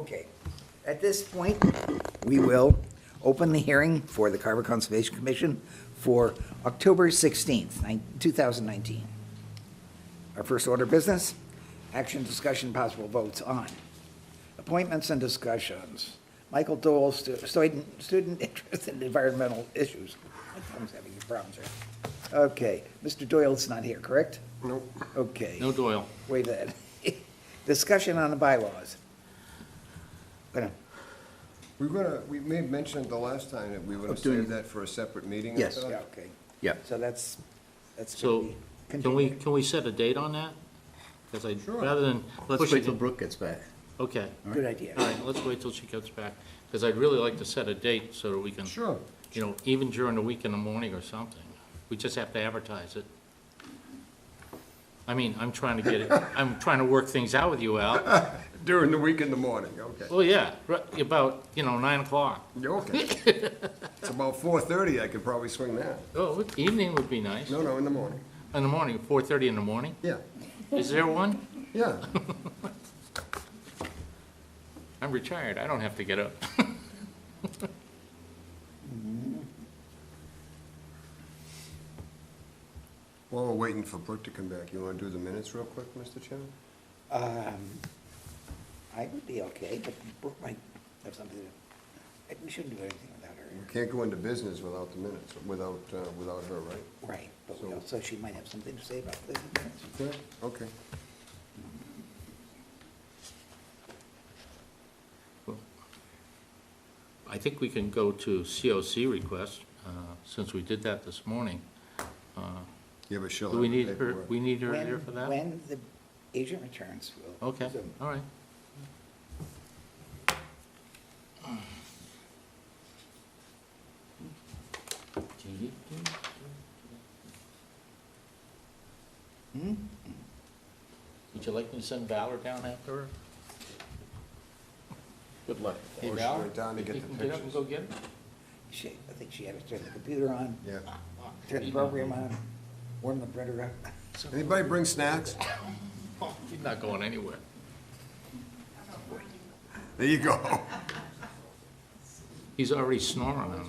Okay. At this point, we will open the hearing for the Carver Conservation Commission for October 16th, 2019. Our first order of business, action, discussion, possible votes on appointments and discussions. Michael Dole, student interested in environmental issues. My phone's having problems here. Okay, Mr. Doyle's not here, correct? Nope. Okay. No Doyle. Wait a minute. Discussion on the bylaws. We may have mentioned the last time that we would have saved that for a separate meeting. I Yes. thought. Yeah, okay. Yeah. So that's So, gonna be can we set a date on that? Because Sure. rather than Let's pushing wait till it. Brooke gets back. Okay, Good idea. all right, let's wait till she gets back, because I'd really like to set a date so that we can, Sure. even during the week in the morning or something. We just have to advertise it. I mean, I'm trying to work things out with you, Al. During the week in the morning, okay. Oh, yeah, about, 9 o'clock. Yeah, okay. It's about 4:30, I could probably swing that. Oh, evening would be nice. No, in the morning. In the morning, 4:30 in the morning? Yeah, Is there one? yeah. I'm retired, I don't have to get up. While we're waiting for Brooke to come back, you want to do the minutes real quick, Mr. Chairman? I would be okay, but Brooke might have something to, we shouldn't do anything without her. We can't go into business without the minutes, without her, right? Right, but we So- also, she might have something to say about the minutes. Yeah. Okay. I think we can go to COC request, since we did that this morning. Yeah, but she'll Do have we the need her, paperwork. we need her here for that? When the agent returns, we'll. Okay, Zoom. all right. Hmm? Would you like me to send Valor down after her? Good luck. Hey, Or she Valor? went down to get you the can get up and pictures. go get her? I think she had to turn the computer on, Yeah. turn the program on, warm the printer up. Anybody bring snacks? He's not going anywhere. There you go. He's already snoring on me.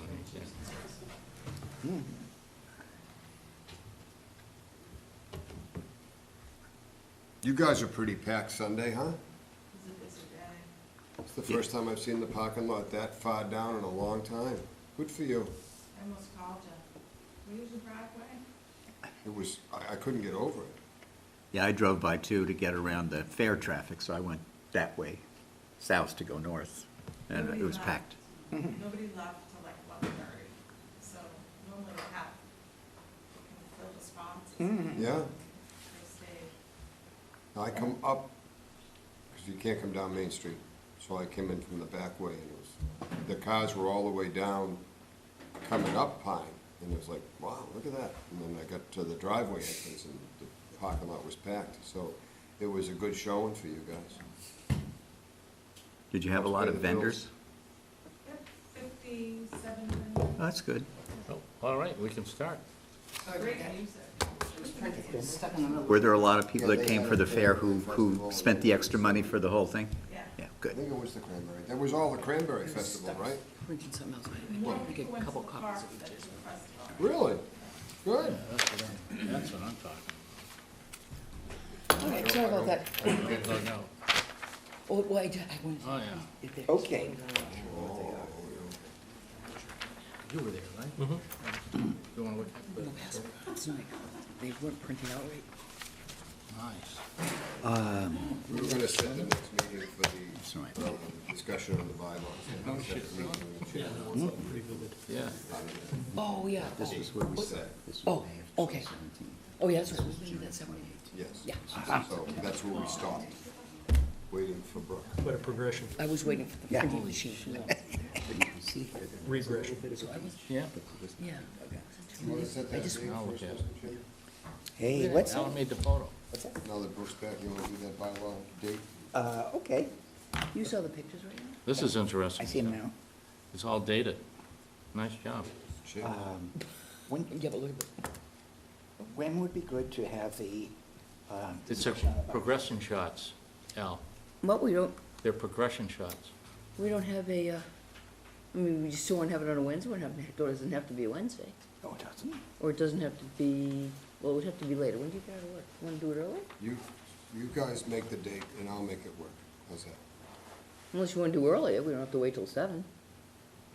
You guys are pretty packed Sunday, huh? It's the first time I've seen the parking lot that far down in a long time. Good for you. I almost called you. We use the driveway? It was, I couldn't get over it. Yeah, I drove by too to get around the fair traffic, so I went that way, south to go north, and it was packed. Nobody left till like 11:30, so normally we have, we can fill the spots. Yeah, They stayed. I come up, because you can't come down Main Street, so I came in from the back way, and it was, the cars were all the way down, coming up Pine, and it was like, wow, look at that. And then I got to the driveway entrance, and the parking lot was packed, so it was a good showing for you guys. Did you have a lot of vendors? Yep, 57 Oh, that's good. Oh, all right, we can start. Great music. Were there a lot of people that came for the fair who spent the extra money for the whole thing? Yeah. Yeah, I good. think it was the Cranberry, that was all the Cranberry Festival, right? Printing something else. We I have get people a couple went to the copies park of that each. is requested. Really? Good. That's what I'm talking. All right, sorry about that. Oh, no. Oh, well, I went. Oh, yeah. Okay. You were there, right? Mm-hmm. You wanna look at No, that's, that's not, they weren't printing out right. Nice. We were gonna set the next meeting for That's right. the discussion on the bylaws. Yeah. Oh, yeah. This is where we sat. Oh, okay. Oh, yeah, that's right. We did that separately. Yes. Yeah. So that's where we stopped, waiting for Brooke. What a progression, I was waiting for the Yeah. printing machine. Yeah. regression. So I was, Yeah. yeah. You wanna set that just- date I'll for look us, at it. Mr. Chairman? Hey, what's Alan that? made the photo. What's that? Now that Brooke's back, you wanna do that bylaw date? Okay, You saw the pictures right now? This is I interesting. see him now. It's all dated. Nice job. Shit. When, Yeah, but look at the, when would be good to have the, It's a discussion on the bylaws? progression shots, Al. well, we don't, They're progression shots. We don't have a, I mean, we still want to have it on a Wednesday, it doesn't have to be a Wednesday. No, it doesn't. Or it doesn't have to be, well, it would have to be later. When do you get out of work? Want to do it early? You guys make the date and I'll make it work. How's that? Unless you want to do earlier, we don't have to wait till 7.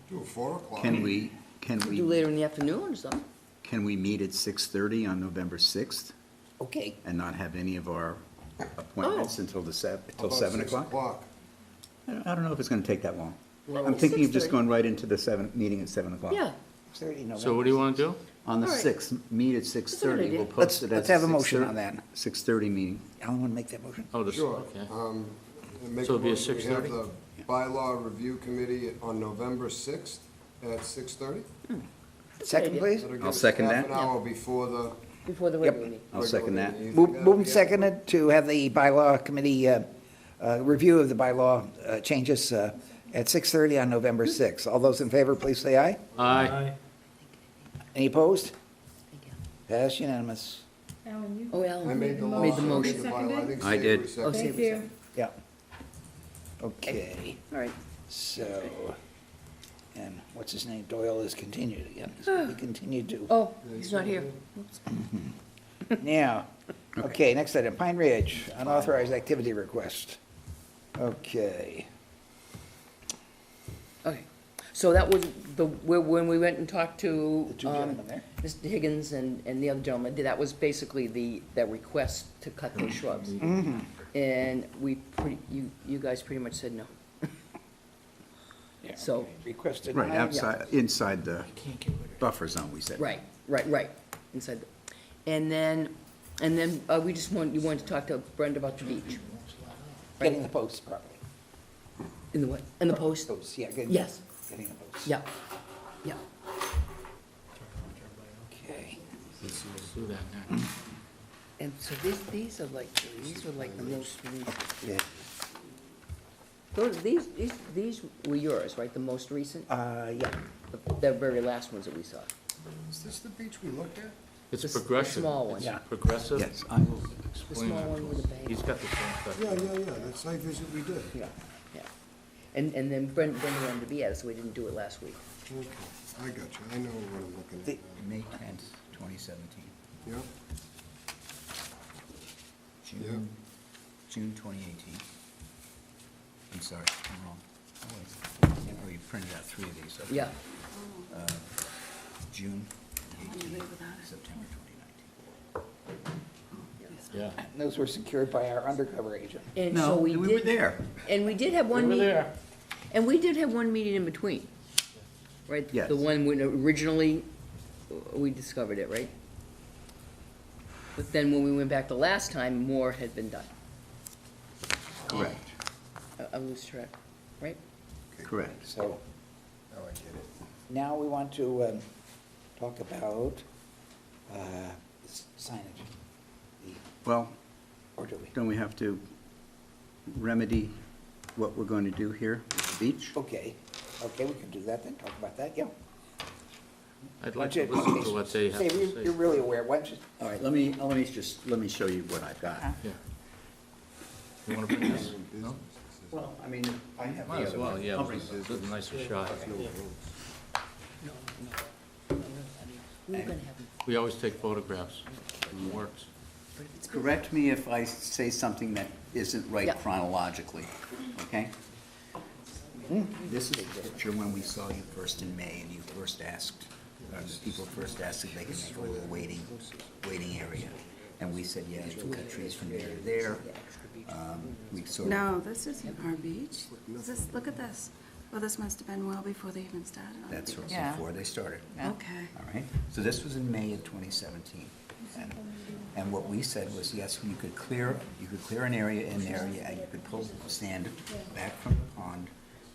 Do it 4 o'clock. Can we Do later in the afternoon or something. Can we meet at 6:30 on November 6th Okay, and not have any of our appointments Oh. until How till about 7 6 o'clock? I don't know if it's gonna take that long. Well, I'm thinking of just 6:30. going right into the meeting at 7 o'clock. Yeah, 30 November. So what do you want to do? On the All right. 6th, meet at 6:30. idea. We'll post it Let's as have a motion 6:30 on that. 6:30 meeting. Alan, want to make that motion? Oh, this, Sure. okay. Make So a it'll be at motion. We have 6:30? the bylaw review committee on November 6th at 6:30. Second, idea. please. That'll give I'll us second half that. an hour before the before the Yep. regular meeting. I'll second that. regular meeting. Move and seconded to have the bylaw committee, review of the bylaw changes at 6:30 on November 6th. All those in favor, please say aye. Aye. Any opposed? Thank you. Passed unanimous. Alan, you. Oh, Alan I made the law. made the I motion. made the bylaw. I think I did. Savory Oh, seconded. Savory seconded. Yeah. Okay, All right. so, and what's his name? Doyle is continued again. So we continue to. Oh, he's not here. Now, okay, next item, Pine Ridge, unauthorized activity request. Okay, Okay, so that was when we went and talked to. the two gentlemen there. Mr. Higgins and the other gentleman, that was basically that request to cut those shrubs. Mm-hmm. And you guys pretty much said no. Yeah, So- okay. Requested. Right, nine- outside, inside the buffer zone, we said. Right. Inside. And then, we just you wanted to talk to Brenda about the beach. Getting the posts properly. In the what? In the post? Posts, yeah, good. Yes. Getting the posts. Yeah, yeah. Okay. Let's do that now. And so these are like the most recent. Yeah. These were yours, right? The most recent? Yeah. The very last ones that we saw. Is this the beach we looked at? It's The progressive. small one. It's Yeah. progressive. Yes, I will. The Explain small that one to with us. the bank. He's got the same stuff. Yeah, that site visit we did. Yeah. Yeah. And then Brenda wanted to be at it, so we didn't do it last week. Okay, I got you, I know what I'm looking The- at. May 10th, 2017. Yeah, June 2018. I'm sorry, I'm wrong. Oh, wait. Oh, you printed out 3 of these. Okay. Yeah. June 18th, September 2019. Yeah. And those were secured by our undercover agent. And so No, we we were did, there. and we did have We one were meeting, there. and we did have one meeting in between, right? Yes. The one when originally we discovered it, right? But then when we went back the last time, more had been done. Correct, I lose track, right? correct. So now I get it. now we want to talk about signage. Well, Or do we? don't we have to remedy what we're going to do here with the beach? Okay, okay, we can do that then, talk about that, yeah. I'd Why like don't to you- listen to what they have Say, to you're say. really aware, why don't you, All right, let me show you what I've got. Yeah. You want to bring this? No? Well, I mean, I have. Might as well, yeah. I'll bring It's a nicer shot. We were gonna have, We always take photographs. It works. but if it's Correct me if I say something that isn't right Yeah. chronologically, okay? This is a picture when we saw you first in May, and you first asked, people first asked if they could make a little waiting area. And we said, yeah, you can cut trees from there to there. We sort of, No, this isn't our beach. Look at this. Well, this must have been well before they even started on the that's beach. Yeah. before they started. Okay. All right, so this was in May of 2017. And what we said was, yes, you could clear an area in there, yeah, you could pull sand back from the pond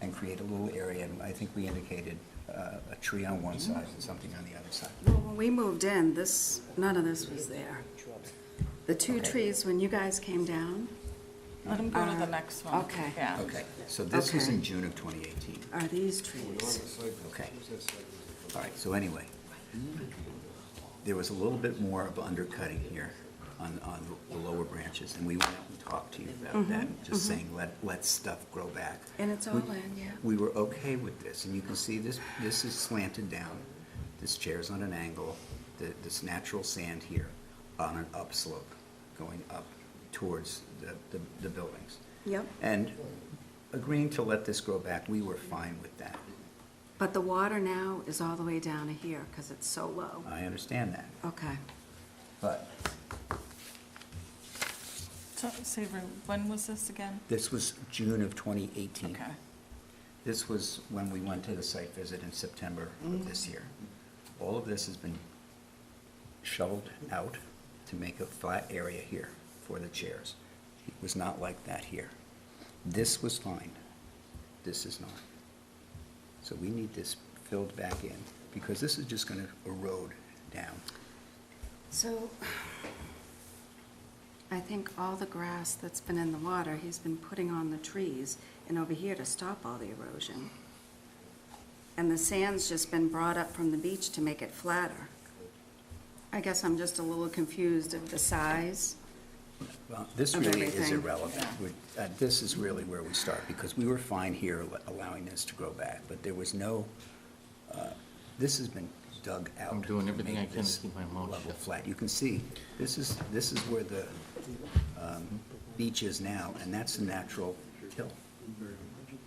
and create a little area, and I think we indicated a tree on one side and something on the other side. Well, when we moved in, none of this was there. The two trees, when you guys came down, Let him go to the next one. Okay. Yeah. Okay, so this was in Okay. June of 2018. are these We're on the trees. site visit. Okay. Who's that site visit? All right, so anyway, there was a little bit more of undercutting here on the lower branches, and we went out and talked to you about that, just saying, let stuff grow back. And it's all in, yeah. We were okay with this, and you can see this is slanted down, this chair's on an angle, this natural sand here on an upslope, going up towards the buildings. Yep. And agreeing to let this grow back, we were fine with that. But the water now is all the way down to here because it's so low. I understand that, Okay. but So, Savory, when was this again? this was June of 2018. Okay. This was when we went to the site visit in September of this year. All of this has been shoveled out to make a flat area here for the chairs. It was not like that here. This was fine. This is not. So we need this filled back in, because this is just gonna erode down. So I think all the grass that's been in the water, he's been putting on the trees and over here to stop all the erosion. And the sand's just been brought up from the beach to make it flatter. I guess I'm just a little confused of the size. Well, this Of really is everything. irrelevant. This is really where we start, because we were fine here allowing this to grow back, but there was no, this has been dug out. I'm doing everything to I make can to this keep my mouth level shut. flat. You can see, this is where the beach is now, and that's a natural hill.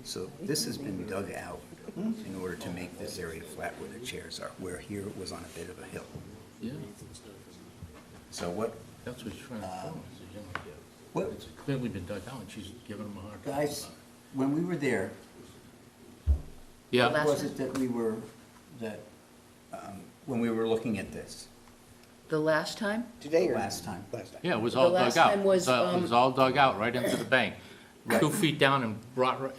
So this has been dug out in order to make this area flat where the chairs are, where here it was on a bit of a hill. Yeah, So what, that's what she's trying to tell us, you know. what, It's clearly been dug out, and she's giving them a hard time. guys, when we were there, Yeah, what was it that we were, when we were looking at this The last time? Today or? last time? Last time. yeah, it was all The dug last out. time was, It was all dug out, right into the bank. 2 feet down and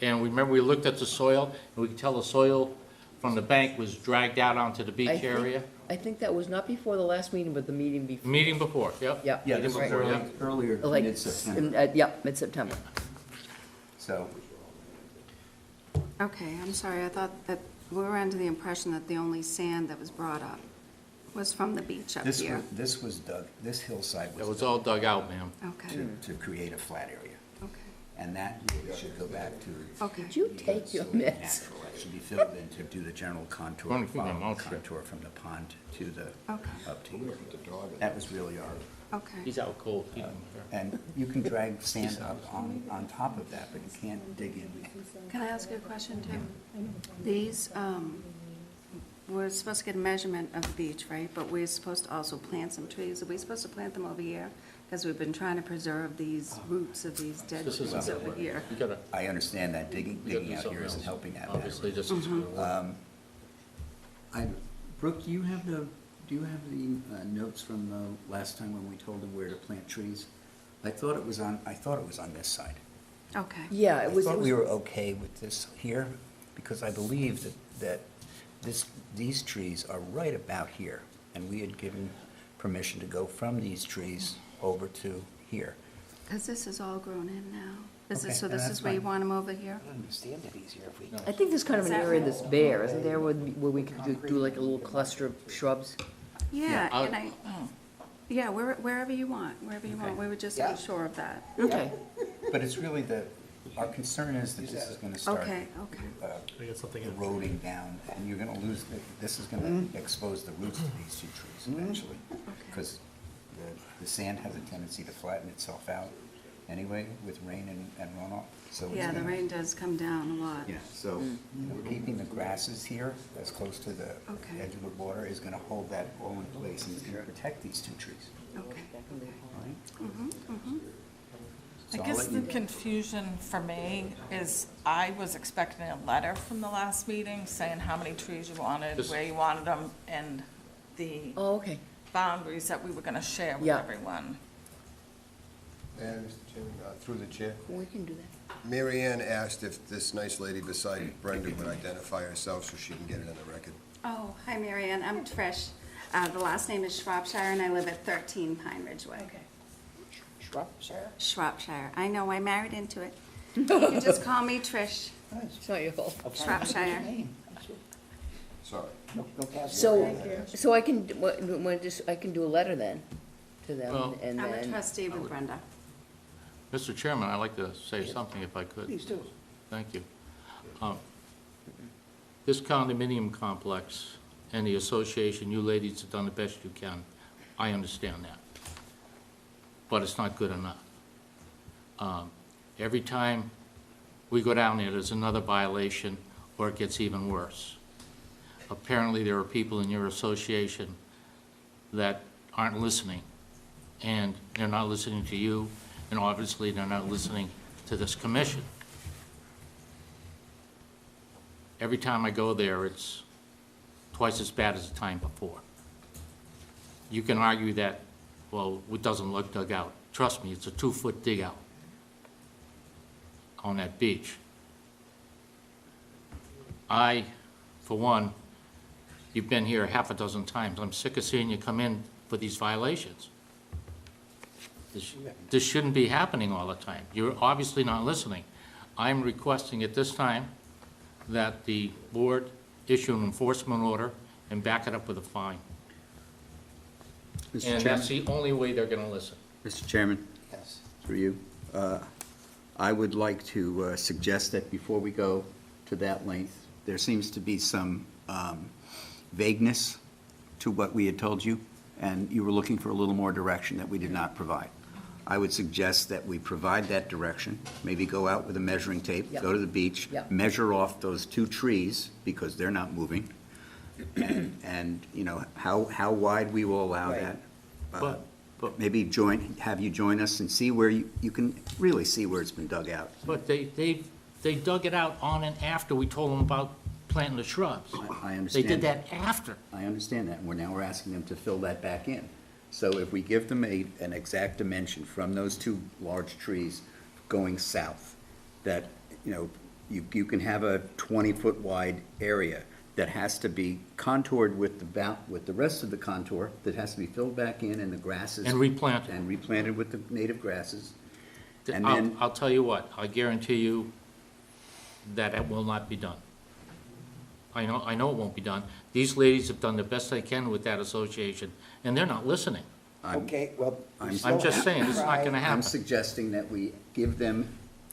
and we remember we looked at the soil, and we could tell the soil from the bank was dragged out onto the I beach think- area. I think that was not before the last meeting, but the meeting before. Meeting before, yep. Yeah. Yeah, this was Right. earlier, Like, mid-September, yeah, mid-September. so. Okay, I'm sorry, I thought that, we were under the impression that the only sand that was brought up was from the beach up here. This was dug, this hillside It was was all dug out, ma'am. Okay, to create a flat area, okay, and that should go back to. okay. Did you take your mitts? Natural, that should be filled in to do the general contour, Trying to keep my follow the mouth shut. contour from the pond to the, Okay. up to I'm here. gonna put the dog in. That was really our. Okay. He's out cold, keep him here. And you can drag sand up on top of that, but you can't dig in. Can I ask you a question, Tim? These, we're supposed to get a measurement of the beach, right? But we're supposed to also plant some trees. Are we supposed to plant them over here? Because we've been trying to preserve these roots of these dead This trees isn't over here. You gotta, I understand that digging you gotta do out something here isn't else. helping that Obviously, matter. this is gonna work. Brooke, do you have the notes from the last time when we told them where to plant trees? I thought it was on this side. Okay. Yeah, I it was. thought we were okay with this here, because I believe that these trees are right about here, and we had given permission to go from these trees over to here. Because this is all grown in now. Okay, So and this that's is where you fine. want them over here? I understand it easier if we. I think there's kind of an area that's bare, isn't there, where we could do like a little cluster of shrubs? Yeah, I'll- and yeah, wherever you want, wherever you want. Okay. We were just Yeah. unsure of that. Okay. But it's really our concern is that this is gonna start Okay, okay. eroding down, and you're gonna lose, this is gonna expose the roots to these two trees eventually. Because the sand has a tendency to flatten itself out anyway with rain and runoff, so. it's Yeah, the gonna- rain does come down a lot. Yeah, so keeping the grasses here as close to the Okay. edge of the water is gonna hold that all in place and it's gonna protect these two trees. Okay. All right? I So I'll guess let the you- confusion for me is I was expecting a letter from the last meeting saying how many trees you wanted, Just- where you wanted them, and the Oh, okay. boundaries that we were gonna share with Yeah. everyone. And, Mr. Chairman, through the chair, We can do that. Mary Ann asked if this nice lady beside Brenda would identify herself so she can get it on the record. Oh, hi, Mary Ann. I'm Trish. The last name is Shropshire, and I live at 13 Pine Ridge Way. Okay. Shropshire. I know, I married into it. You can just call me Trish. It's not your fault. Shropshire. Sorry. So I can, I can do a letter then, to them, Well- and I'm a then, trustee with Brenda. Mr. Chairman, I'd like to say something if I could. Please do. Thank you. This condominium complex and the association, you ladies have done the best you can. I understand that. But it's not good enough. Every time we go down there, there's another violation, or it gets even worse. Apparently, there are people in your association that aren't listening, and they're not listening to you, and obviously, they're not listening to this commission. Every time I go there, it's twice as bad as the time before. You can argue that, well, it doesn't look dug out. Trust me, it's a 2-foot dig out on that beach. I, for one, you've been here half a dozen times. I'm sick of seeing you come in for these violations. This shouldn't be happening all the time. You're obviously not listening. I'm requesting at this time that the board issue an enforcement order and back it up with a fine. Mr. And that's Chairman, the only way they're gonna listen. Mr. Chairman, Yes. through you, I would like to suggest that before we go to that length, there seems to be some vagueness to what we had told you, and you were looking for a little more direction that we did not provide. I would suggest that we provide that direction, maybe go out with a measuring tape, Yep. go to the beach, Yep. measure off those 2 trees, because they're not moving, and, you know, how wide we will allow Right. that. But- Maybe have you join us and see where you can really see where it's been dug out. But they dug it out on and after we told them about planting the shrubs. I understand. They did that after. I understand that, and we're asking them to fill that back in. So if we give them an exact dimension from those 2 large trees going south, that, you know, you can have a 20-foot wide area that has to be contoured with the rest of the contour, that has to be filled back in, and the grasses. And replanted. And replanted with the native grasses. And I'll then, tell you what, I guarantee you that it will not be done. I know it won't be done. These ladies have done the best they can with that association, and they're not listening. Okay, well. we I'm still just have saying, to it's not try- gonna I'm happen. suggesting that we give them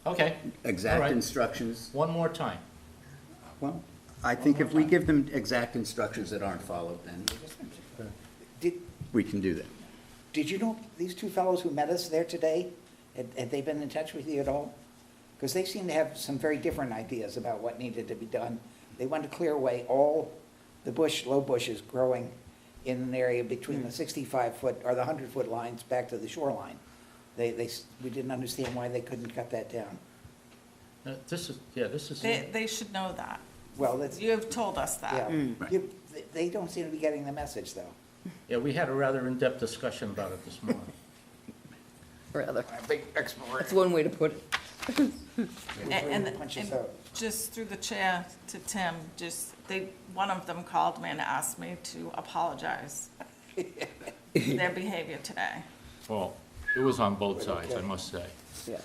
Okay, exact All right. instructions. one more time. Well, I think if we give them exact instructions that aren't followed, then Did, we can do that. did you know these 2 fellows who met us there today, had they been in touch with you at all? Because they seem to have some very different ideas about what needed to be done. They wanted to clear away all the low bushes growing in an area between the 65-foot or the 100-foot lines back to the shoreline. We didn't understand why they couldn't cut that down. This is. They should know that. Well, that's, You have told us that. yeah. They don't seem to be getting the message, though. Yeah, we had a rather in-depth discussion about it this morning. rather, Big explorer. that's one way to put it. And Punches out. just through the chair to Tim, one of them called me and asked me to apologize their behavior today. Well, it was on both sides, I must say. Yeah.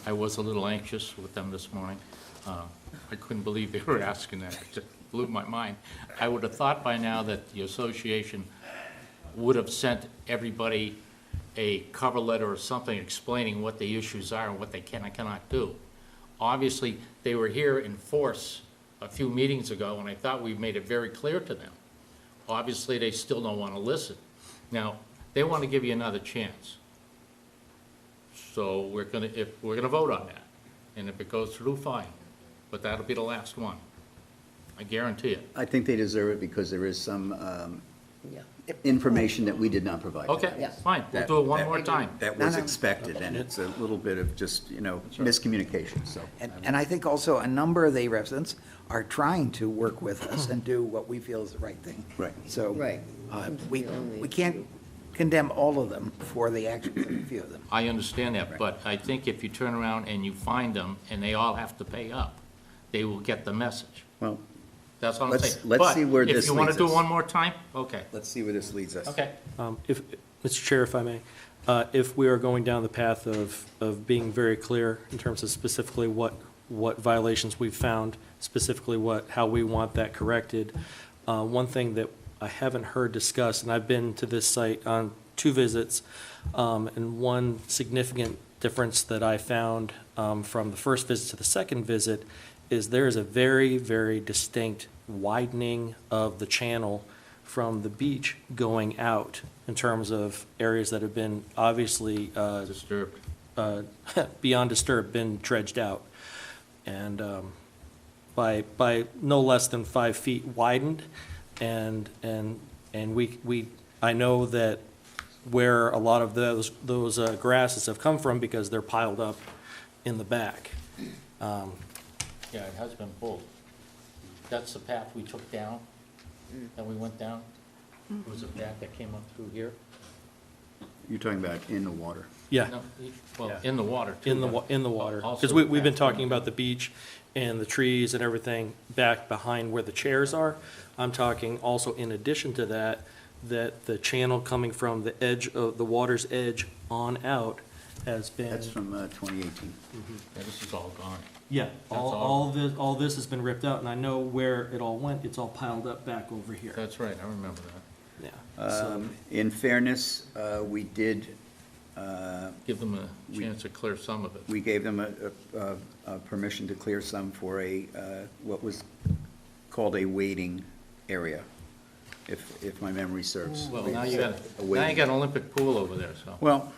I was a little anxious with them this morning. I couldn't believe they were asking that. It just blew my mind. I would have thought by now that the association would have sent everybody a cover letter or something explaining what the issues are and what they can and cannot do. Obviously, they were here in force a few meetings ago, and I thought we made it very clear to them. Obviously, they still don't want to listen. Now, they want to give you another chance. So we're gonna vote on that. And if it goes through, fine. But that'll be the last one. I guarantee it. I think they deserve it because there is some Yeah. information that we did not provide. Okay, Yeah. fine, we'll do it one more time. That was expected, and it's a little bit of just, miscommunication, so. And I think also a number of the residents are trying to work with us and do what we feel is the right thing. Right. So. Right. We can't condemn all of them for the actions of a few of them. I understand that, but I think if you turn around and you find them and they all have to pay up, they will get the message. Well, That's what I'm Let's- saying. let's see where But this if you want to leads do us. one more time, okay, let's see where this leads us. okay. Mr. Chair, if I may, if we are going down the path of being very clear in terms of specifically what violations we've found, specifically how we want that corrected, one thing that I haven't heard discussed, and I've been to this site on two visits. And one significant difference that I found from the first visit to the second visit is there is a very, very distinct widening of the channel from the beach going out in terms of areas that have been obviously Disturbed. beyond disturbed, been dredged out. And by no less than 5 feet widened. And I know that where a lot of those grasses have come from because they're piled up in the back. Yeah, it has been pulled. That's the path we took down, that we went down. It was a path that came up through here. You're talking about in the water. Yeah. No, well, in the water, too. In the water. Also Because the we've been path talking going about the beach and the trees and everything back behind where the chairs are. I'm talking also in addition to that, that the channel coming from the edge of, the water's edge on out has been. That's from 2018. Yeah, this is all gone. Yeah, That's all this has been ripped out, and I know where it all went. It's all piled up back over here. That's right, I remember that. Yeah. So, In fairness, we did, Give them a chance to clear some of it. we gave them a permission to clear some for a, what was called a waiting area, if my memory serves. Well, now you got, A now waiting- you got an Olympic pool over there, so. Well,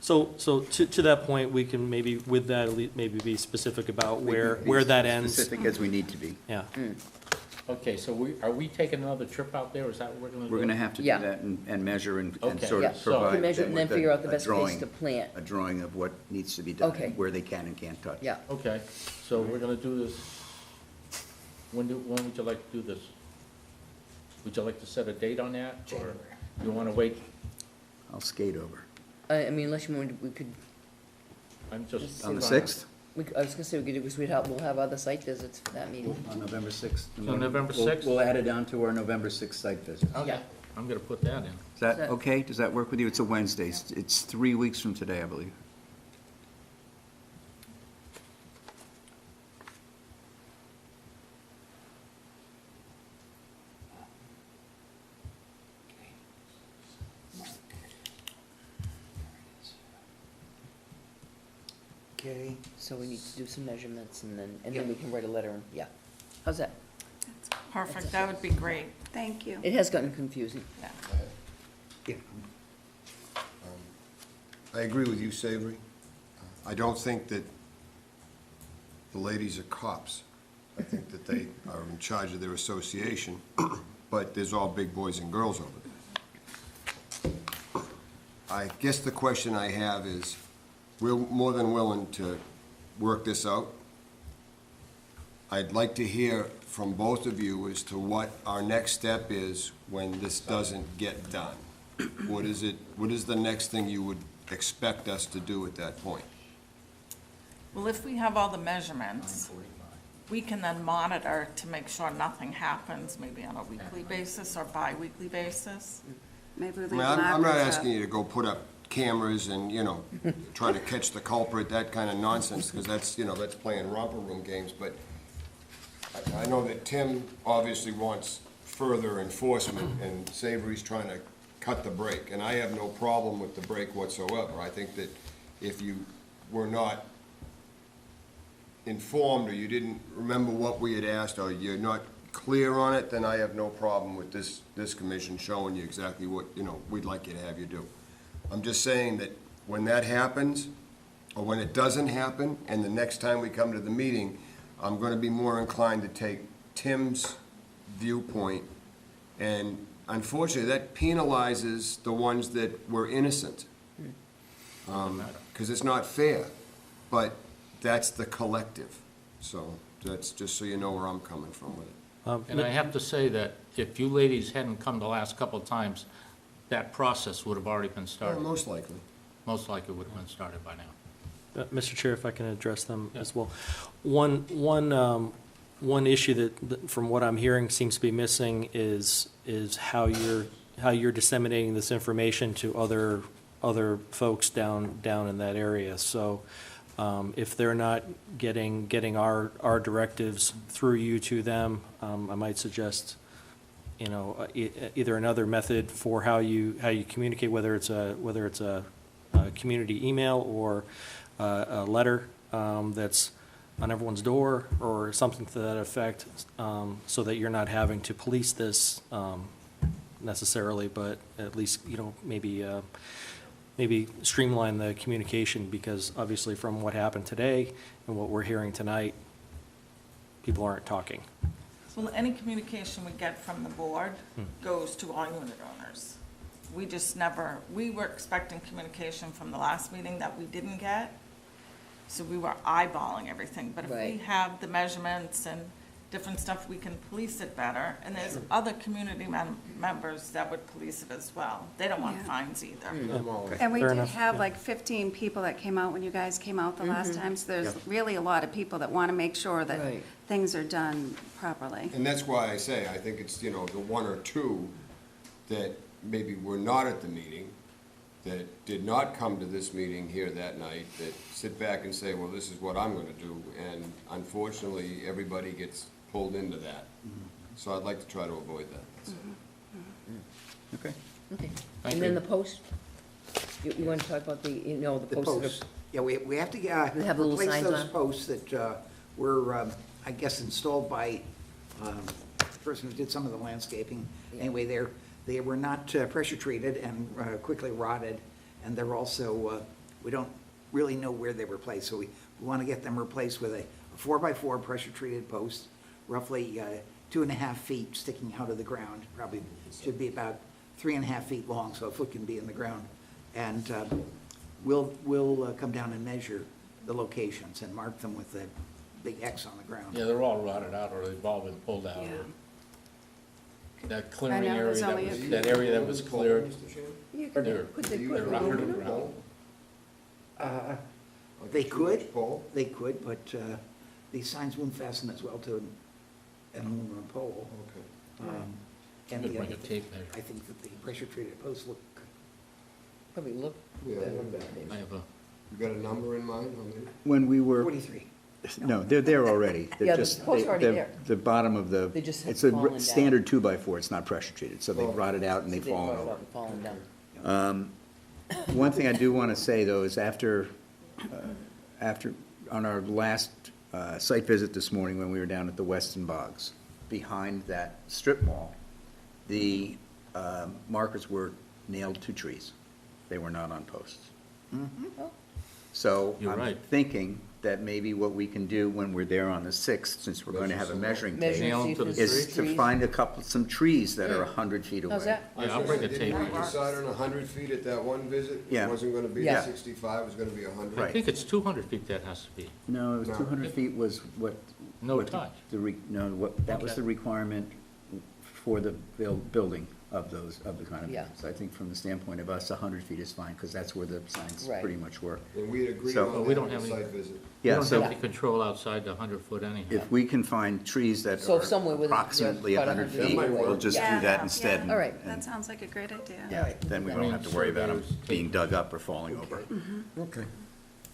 so to that point, we can maybe, with that, maybe be specific about where that ends. Specific as we need to be. Yeah. Okay, so are we taking another trip out there, is that what we're gonna do? We're gonna have to do Yeah. that and measure and Okay. sort Yeah, of so- provide. To measure them and then with figure out the a best place drawing- to plant. A drawing of what needs to be done, Okay. where they can and can't touch. Yeah, Okay, so we're gonna do this, when would you like to do this? Would you like to set a date on that, or you wanna wait? I'll skate over. I mean, unless you wanted, we could, I'm just. On the 6th? I was gonna say, we could do, because we'll have other site visits for that meeting. On November 6th. So November We'll- 6th? We'll add it on to our November 6th site visit. Okay, Yeah. I'm gonna put that in. Is that okay? Does that work with you? It's a Wednesday. It's 3 weeks from today, I believe. Okay. So we need to do some measurements and then we can write a letter and, yeah. How's that? Perfect, that would be great, Thank you. It has gotten confusing. yeah. Yeah. I agree with you, Savory. I don't think that the ladies are cops. I think that they are in charge of their association, but there's all big boys and girls over there. I guess the question I have is, we're more than willing to work this out. I'd like to hear from both of you as to what our next step is when this doesn't get done. What is the next thing you would expect us to do at that point? Well, if we have all the measurements, we can then monitor to make sure nothing happens, maybe on a weekly basis or bi-weekly basis. Maybe we I leave mean, I'm not ladders asking up. you to go put up cameras and, try to catch the culprit, that kind of nonsense, because that's playing romper room games, but I know that Tim obviously wants further enforcement, and Savory's trying to cut the break, and I have no problem with the break whatsoever. I think that if you were not informed, or you didn't remember what we had asked, or you're not clear on it, then I have no problem with this commission showing you exactly what, we'd like you to have you do. I'm just saying that when that happens, or when it doesn't happen, and the next time we come to the meeting, I'm gonna be more inclined to take Tim's viewpoint, and unfortunately, that penalizes the ones that were innocent. Because it's not fair, but that's the collective. So that's just so you know where I'm coming from with it. And I have to say that if you ladies hadn't come the last couple of times, that process would have already been started. Most likely. Most likely would have been started by now. Mr. Chair, if I can address them as well. One issue that, from what I'm hearing, seems to be missing is how you're disseminating this information to other folks down in that area. So if they're not getting our directives through you to them, I might suggest either another method for how you communicate, whether it's a community email or a letter that's on everyone's door or something to that effect, so that you're not having to police this necessarily, but at least, maybe streamline the communication, because obviously from what happened today and what we're hearing tonight, people aren't talking. Well, any communication we get from the board goes to all unit owners. We just never, we were expecting communication from the last meeting that we didn't get, so we were eyeballing everything. But if we Right. have the measurements and different stuff, we can police it better. And there's other community members that would police it as well. They don't want Yeah. fines either. I'm all- And we Fair did enough, have yeah. like 15 people that came out when you guys came out the last time, so there's really a lot of people that want to make sure that Right. things are done properly. And that's why I say, I think it's, the one or two that maybe were not at the meeting, that did not come to this meeting here that night, that sit back and say, well, this is what I'm gonna do, and unfortunately, everybody gets pulled into that. So I'd like to try to avoid that. That's all. Okay. Okay. Thank And then you. the post? You want to talk about the The posts that posts, yeah, we have to They have little replace signs those on? posts that were, I guess, installed by the person who did some of the landscaping. Yeah. Anyway, they were not pressure treated and quickly rotted, and they're also, we don't really know where they were placed, so we want to get them replaced with a 4x4 pressure treated post, roughly 2.5 feet sticking out of the ground, probably should be about 3.5 feet long, so a foot can be in the ground. And we'll come down and measure the locations and mark them with a big X on the ground. Yeah, they're all rotted out, or they've all been pulled out, Yeah. or that I clearing know, area there's that only a was, few. that area that was cleared. Mr. Chairman? you They're- could they You put got it a Round on? and number round. They could, Pole? they could, but these signs won't fasten as well to an aluminum pole. Okay. And Could the bring other a thing, tape measure. I think that the pressure treated posts look, Probably look. Yeah. I have a, You got a number in mind on that? When we were, 43. no, they're there already. They're Yeah, the just- posts are already the- there. The bottom of the, They just have it's a fallen down. standard 2x4, it's not pressure treated, so they've Oh. rotted out and So they've they fallen brought it over. out and fallen down. One thing I do want to say, though, is after, on our last site visit this morning, when we were down at the Weston Bogs, behind that strip mall, the markers were nailed to trees. They were not on posts. Oh, So You're I'm right. thinking that maybe what we can do when we're there on the 6th, since we're going to have a measuring Measure, tape, Nail see them if to the there's is to trees. find some trees that are 100 feet away. How's that? Yeah, I'll bring a tape. Didn't we decide on 100 feet at that one visit? Yeah. It wasn't gonna be Yeah. 65, it was gonna be 100? I Right. think it's 200 feet that has to be. No, it was No. 200 feet was what. No what the- touch. No, what, that was Okay. the requirement for the building of the kind of. Yeah. So I think from the standpoint of us, 100 feet is fine, because that's where the signs Right. pretty much were. And we had agreed So- on But we that don't at the have any- site visit. We Yeah, don't so have any control outside the 100-foot anyhow. if we can find trees that So are somewhere with- approximately about 100 100 feet, feet away. we'll just do Yeah. that instead. Yeah. All right. That sounds like a great idea. Yeah, then we don't have to worry about them being dug up or falling over. Okay.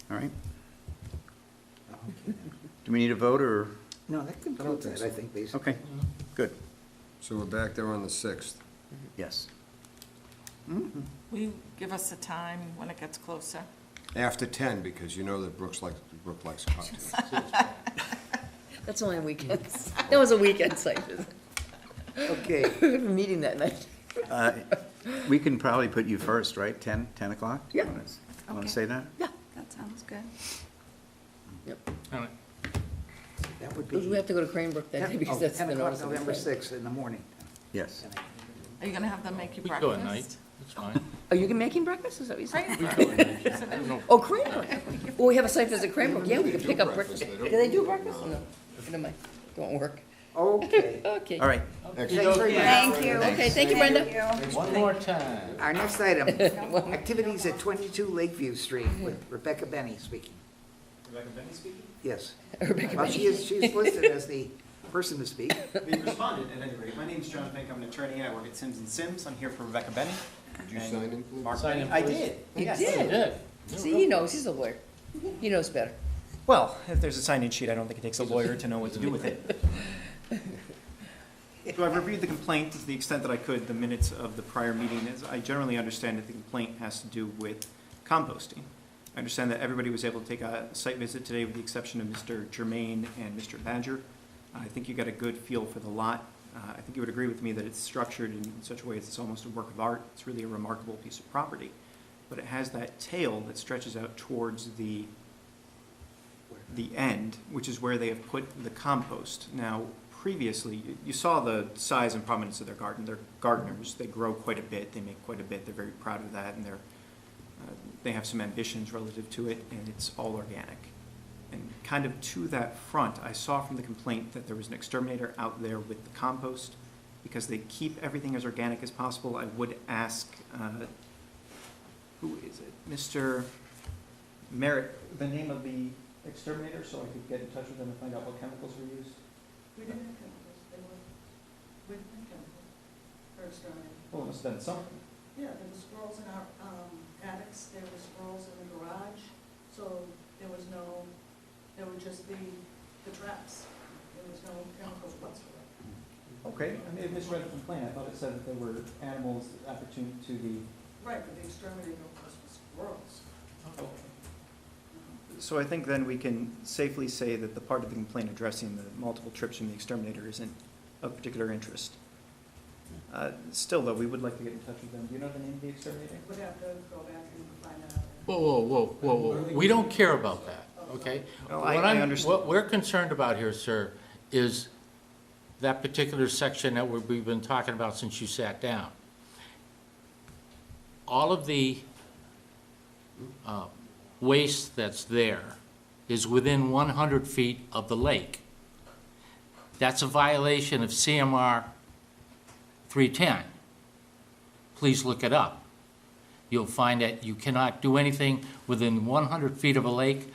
All right. Do we need a vote, or? No, that concludes it, I think, basically. Okay, good, So we're back there on the 6th. yes. Will you give us a time when it gets closer? After 10, because you know that Brooke likes cocktails. That's only on weekends. That was a weekend site visit. Okay, We have a meeting that night. We can probably put you first, right? 10 o'clock? Yeah. Want Okay. to say that? Yeah. That sounds good. Yep. All right. that would Because be. we have to go to Cranbrook that day because that's the 10 o'clock, notice of November intent. 6th in the morning. Yes. Are you gonna have them make you We breakfast? go at night, it's fine. Are you making breakfast? Is that what you said? Cranbrook. Oh, Cranbrook. Well, we have a site visit Cranbrook. Yeah, we can pick up breakfast. breakfast. Do they do breakfast? No. Never mind. Don't work. Okay, Okay. All right, thanks very much. Thank you. Okay, thank you, Brenda. One more time. Our next item, activities at 22 Lakeview Street with Rebecca Benny speaking. Rebecca Benny speaking? Yes. Rebecca Well, Benny. she's listed as the person to speak. We responded at any rate. My name is John Fink. I'm an attorney. I work at Sims & Sims. I'm here for Rebecca Benny. Did you And sign in, please? Mark Sign in, Benny. I please. did. You Yes. did? Good. See, he knows. He's a lawyer. He knows better. Well, if there's a sign-in sheet, I don't think it takes a lawyer to know what to do with it. So I've reviewed the complaint to the extent that I could, the minutes of the prior meeting, as I generally understand that the complaint has to do with composting. I understand that everybody was able to take a site visit today with the exception of Mr. Germain and Mr. Badger. I think you got a good feel for the lot. I think you would agree with me that it's structured in such a way that it's almost a work of art. It's really a remarkable piece of property. But it has that tail that stretches out towards the end, which is where they have put the compost. Now, previously, you saw the size and prominence of their garden. They're gardeners. They grow quite a bit. They make quite a bit. They're very proud of that, and they have some ambitions relative to it, and it's all organic. And kind of to that front, I saw from the complaint that there was an exterminator out there with the compost. Because they keep everything as organic as possible, I would ask, who is it? Mr. Merritt, the name of the exterminator, so I could get in touch with them and find out what chemicals were used? We didn't have chemicals, we didn't have chemicals for exterminating. Well, it must have been something. Yeah, there were squirrels in our attics, there were squirrels in the garage, so there were just the traps. There was no chemicals whatsoever. Okay, I may have misread the complaint. I thought it said that there were animals appertaining to the. Right, but the exterminator was squirrels. So I think then we can safely say that the part of the complaint addressing the multiple trips from the exterminator isn't of particular interest. Still, though, we would like to get in touch with them. Do you know the name of the exterminator? We'd have to go back and find out. Whoa. We don't care about that, okay? No, What I I'm- understand. What we're concerned about here, sir, is that particular section that we've been talking about since you sat down. All of the waste that's there is within 100 feet of the lake. That's a violation of CMR 310. Please look it up. You'll find that you cannot do anything within 100 feet of a lake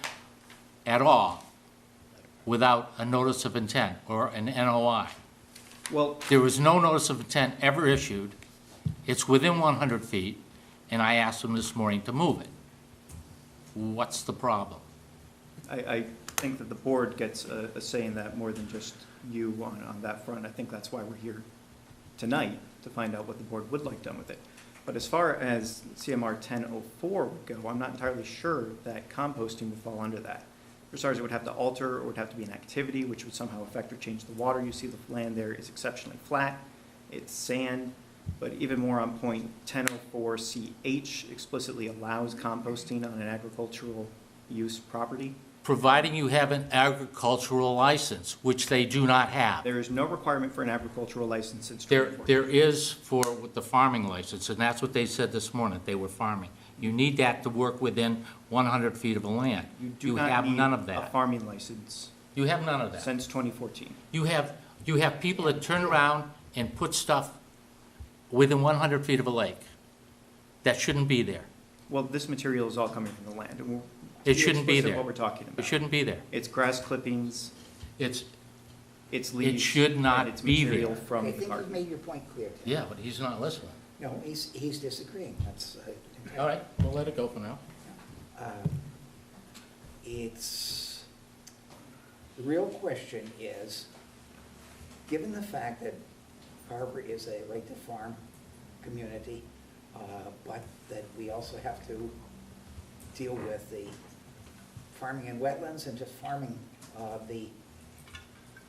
at all without a notice of intent or an NOI. Well, There was no notice of intent ever issued. It's within 100 feet, and I asked them this morning to move it. What's the problem? I think that the board gets a say in that more than just you on that front. I think that's why we're here tonight, to find out what the board would like done with it. But as far as CMR 1004 would go, I'm not entirely sure that composting would fall under that. For starters, it would have to alter, or would have to be an activity which would somehow affect or change the water. You see the land there is exceptionally flat. It's sand. But even more on point, 1004CH explicitly allows composting on an agricultural use property. Providing you have an agricultural license, which they do not have. There is no requirement for an agricultural license since There 2014. is for with the farming license, and that's what they said this morning, they were farming. You need that to work within 100 feet of the land. You do You not have need none of a that. farming license You have none of that. since 2014. You have people that turn around and put stuff within 100 feet of a lake. That shouldn't be there. Well, this material is all coming from the land. and we'll It shouldn't be explicit there. What we're talking about. It shouldn't be there. It's grass clippings, It's, it's leaves. should not and it's be material there. from I the think you've garden. made your point clear. Tim. yeah, but he's not listening. No, he's disagreeing. That's, All right, we'll let it go for now. It's, the real question is, given the fact that Carver is a right to farm community, but that we also have to deal with the farming in wetlands and just farming, the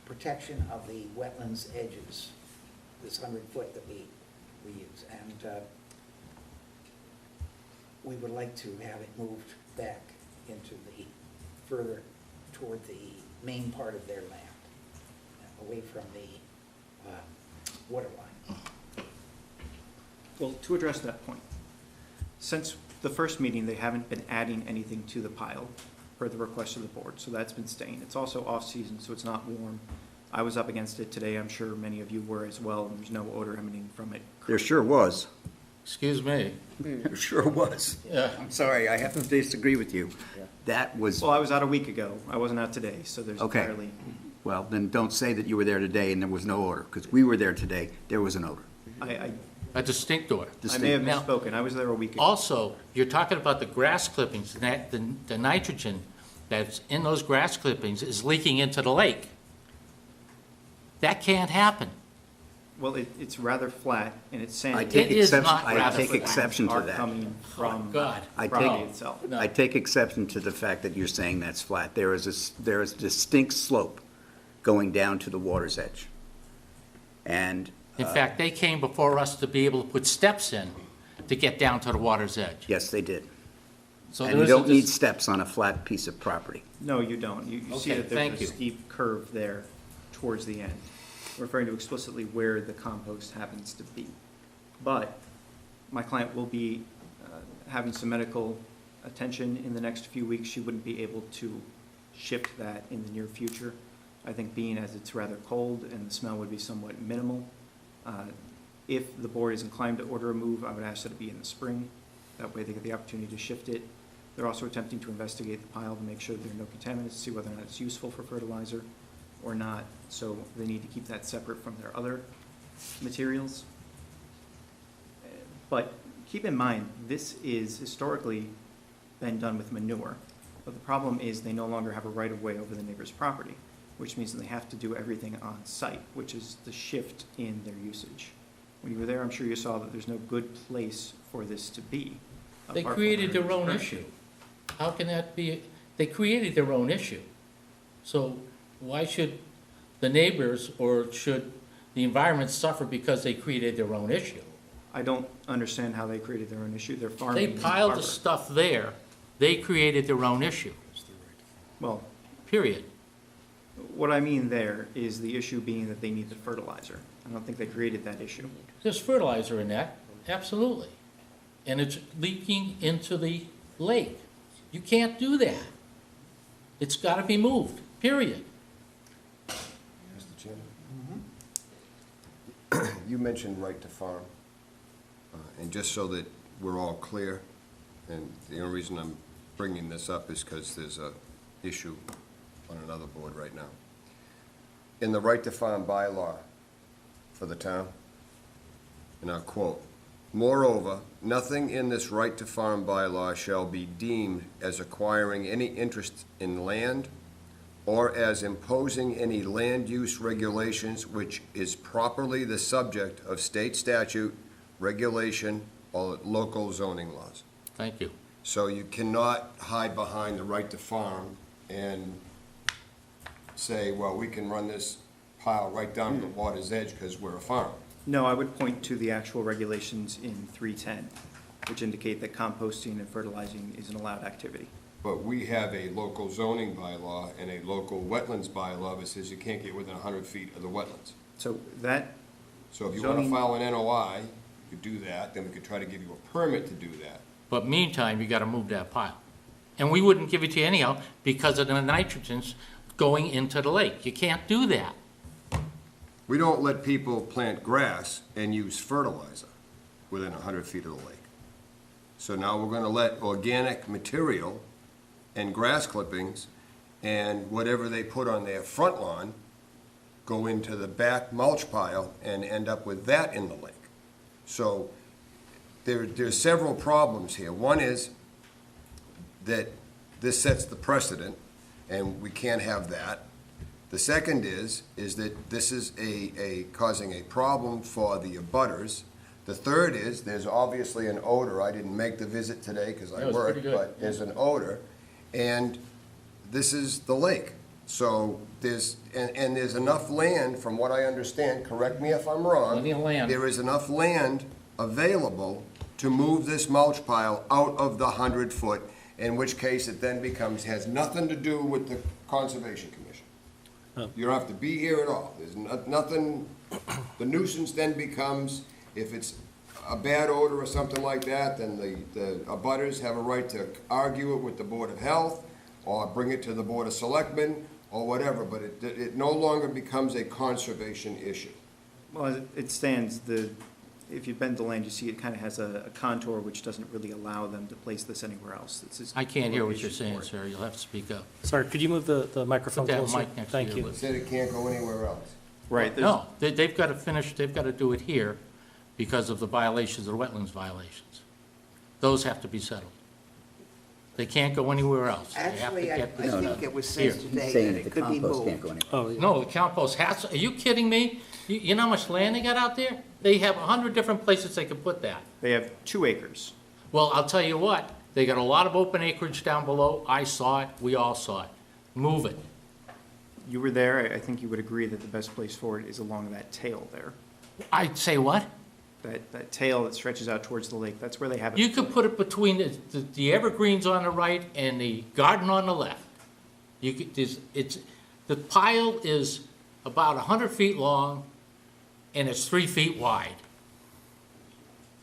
protection of the wetlands edges, this 100-foot that we use. And we would like to have it moved back into the, further toward the main part of their land, away from the water line. Well, to address that point, since the first meeting, they haven't been adding anything to the pile per the request of the board, so that's been staying. It's also off-season, so it's not warm. I was up against it today, I'm sure many of you were as well, and there's no odor emanating from it. There sure was. Excuse me. There sure was. Yeah. I'm sorry, I have to disagree with you. That was, Well, I was out a week ago, I wasn't out today, so there's Okay. entirely, well, then don't say that you were there today and there was no odor, because we were there today, there was an odor. I A distinct order. may have Now- misspoken, I was there a week ago. Also, you're talking about the grass clippings, that the nitrogen that's in those grass clippings is leaking into the lake. That can't happen. Well, it's rather flat and it's sandy. I take It is exception, not I rather take flat. exception to Are that. coming from God. I the property take- itself. No. I take exception to the fact that you're saying that's flat. There is a distinct slope going down to the water's edge. And In fact, they came before us to be able to put steps in to get down to the water's edge. yes, they did. So And there you is a don't need dis- steps on a flat piece of property. No, you don't. You see Okay, that thank there's a you. steep curve there towards the end, referring to explicitly where the compost happens to be. But my client will be having some medical attention in the next few weeks. She wouldn't be able to shift that in the near future. I think being as it's rather cold and the smell would be somewhat minimal. If the board is inclined to order a move, I would ask that it be in the spring. That way they get the opportunity to shift it. They're also attempting to investigate the pile to make sure there are no contaminants, see whether or not it's useful for fertilizer or not. So they need to keep that separate from their other materials. But keep in mind, this is historically been done with manure. But the problem is they no longer have a right-of-way over the neighbor's property, which means that they have to do everything on site, which is the shift in their usage. When you were there, I'm sure you saw that there's no good place for this to be. They apart from created their where own it's issue. How can that be, they created their own issue. So why should the neighbors or should the environment suffer because they created their own issue? I don't understand how they created their own issue. They're farming. They in piled the Carver. stuff there, they created their own issue, Well, period. what I mean there is the issue being that they need the fertilizer. I don't think they created that issue. There's fertilizer in that, absolutely. And it's leaking into the lake. You can't do that. It's gotta be moved, period. Mr. Chairman? You mentioned right to farm, and just so that we're all clear, and the only reason I'm bringing this up is because there's a issue on another board right now. In the right to farm bylaw for the town, and I'll quote, "Moreover, nothing in this right to farm bylaw shall be deemed as acquiring any interest in land or as imposing any land use regulations which is properly the subject of state statute, regulation, or local zoning laws." Thank you. So you cannot hide behind the right to farm and say, well, we can run this pile right down to the water's edge because we're a farm. No, I would point to the actual regulations in 310, which indicate that composting and fertilizing is an allowed activity. But we have a local zoning bylaw and a local wetlands bylaw that says you can't get within 100 feet of the wetlands. So that, So if you want to Zoning- file an NOI, you could do that, then we could try to give you a permit to do that. But meantime, you gotta move that pile. And we wouldn't give it to you anyhow because of the nitrogens going into the lake. You can't do that. We don't let people plant grass and use fertilizer within 100 feet of the lake. So now we're going to let organic material and grass clippings and whatever they put on their front lawn go into the back mulch pile and end up with that in the lake. So there's several problems here. One is that this sets the precedent, and we can't have that. The second is that this is causing a problem for the abutters. The third is, there's obviously an odor. I didn't make the visit today because I That was worked, pretty good. but there's an odor. And this is the lake. So there's enough land, from what I understand, correct me if I'm wrong. Plenty of land. There is enough land available to move this mulch pile out of the 100-foot, in which case it then has nothing to do with the Conservation Commission. You don't have to be here at all. There's nothing, the nuisance then becomes, if it's a bad odor or something like that, then the abutters have a right to argue it with the Board of Health, or bring it to the Board of Selectmen, or whatever, but it no longer becomes a conservation issue. well, as it stands, if you bend the land, you see it kind of has a contour which doesn't really allow them to place this anywhere else. It's just I can't hear what you're location saying, for it. sir. You'll have to speak up. Sorry, could you move the microphone Put that closer? mic next to Thank your you. lips. It said it can't go anywhere else. Right, there's, No, they've got to finish, they've got to do it here because of the violations, the wetlands violations. Those have to be settled. They can't go anywhere else. They have to Actually, I get this think done it was here. said He's today saying that that it the could be compost can't moved. go anywhere. Oh, yeah. No, the compost has, are you kidding me? You know how much land they got out there? They have 100 different places they could put that. They have 2 acres. Well, I'll tell you what, they got a lot of open acreage down below. I saw it, we all saw it. Move it. You were there, I think you would agree that the best place for it is along that tail there. I'd say what? That tail that stretches out towards the lake, that's where they have it. You could put it between the evergreens on the right and the garden on the left. You could, the pile is about 100 feet long and it's 3 feet wide.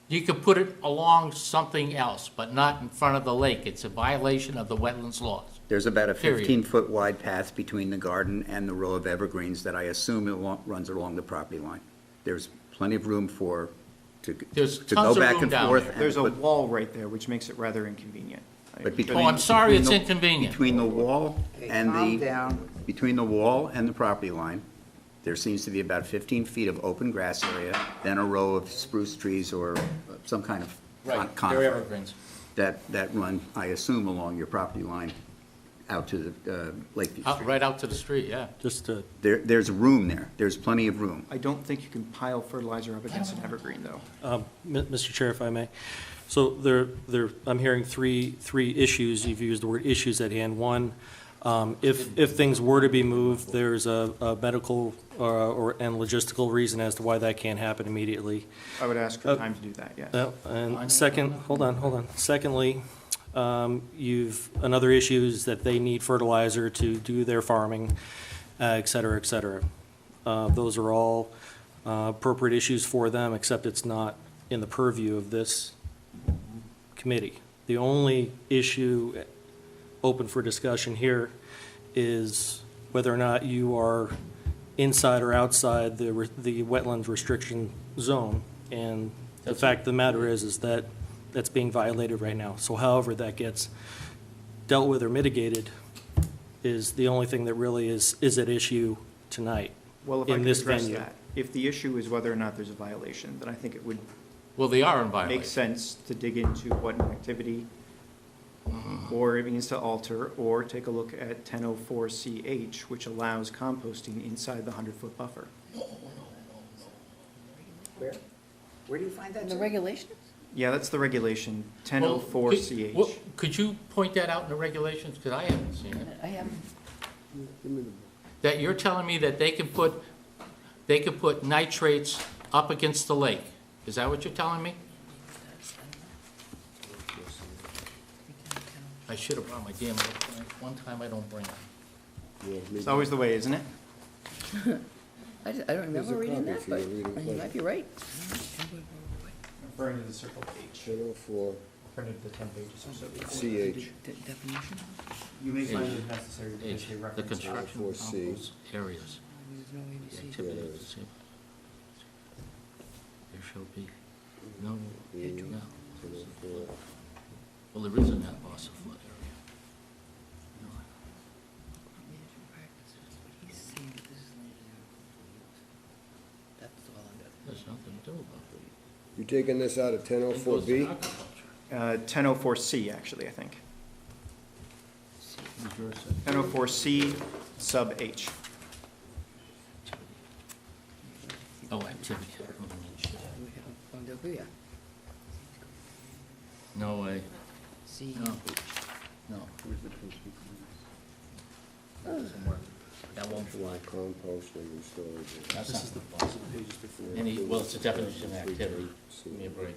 You could put it along something else, but not in front of the lake. It's a violation of the wetlands laws. There's about a Period. 15-foot wide path between the garden and the row of evergreens that I assume runs along the property line. There's plenty of room to There's go tons of back room and down forth. there. and There's a put- wall right there, which makes it rather inconvenient. But Oh, between- I'm sorry, it's between the- inconvenient. Between the wall and Calm the, down. between the wall and the property line, there seems to be about 15 feet of open grass area, then a row of spruce trees or some kind of Right, they're conifer evergreens. that run, I assume, along your property line out to the Lakeview Street. Right out to the street, yeah. Just to, There's room there. There's plenty of room. I don't think you can pile fertilizer up against an evergreen, though. Mr. Chair, if I may. So I'm hearing three issues. You've used the word issues at hand. One, if things were to be moved, there's a medical and logistical reason as to why that can't happen immediately. I would ask for time to do that, yes. And second, hold on. Secondly, another issue is that they need fertilizer to do their farming, et cetera, et cetera. Those are all appropriate issues for them, except it's not in the purview of this committee. The only issue open for discussion here is whether or not you are inside or outside the wetlands restriction zone. And the fact of the matter is that that's being violated right now. So however that gets dealt with or mitigated is the only thing that really is at issue tonight Well, if I in could this address venue. that, if the issue is whether or not there's a violation, then I think it would Well, they are in make violation. sense to dig into what an activity or it means to alter, or take a look at 1004CH, which allows composting inside the 100-foot buffer. Where do you find that? In the sir? regulations? Yeah, that's the regulation, Well, 1004CH. Could you point that out in the regulations, because I haven't seen it? I haven't. That you're telling me that they can put nitrates up against the lake. Is that what you're telling me? I should have brought my damn book. One time I don't bring it. It's always the way, isn't it? I don't remember reading that, but you might be right. Referring to the circle H. 1004 Printed the 10 pages or so. CH. Definition? You may find it necessary to H, make a the reference. construction of 4C. compost areas. There's no The ABC. activity of the same. There shall be no, no. 1004. Well, there is an Athabasca flood area. No. He's saying that this is land in agricultural use. That's all I'm There's nothing to do about it. You taking this out of It goes to 1004B? agriculture. 1004C, actually, I think. 1004C sub H. Oh, activity. Yeah. No way, See, no, no. Doesn't work. That won't fly. Composting and storage. That's not. Any, well, it's a definition of activity. Give me a break.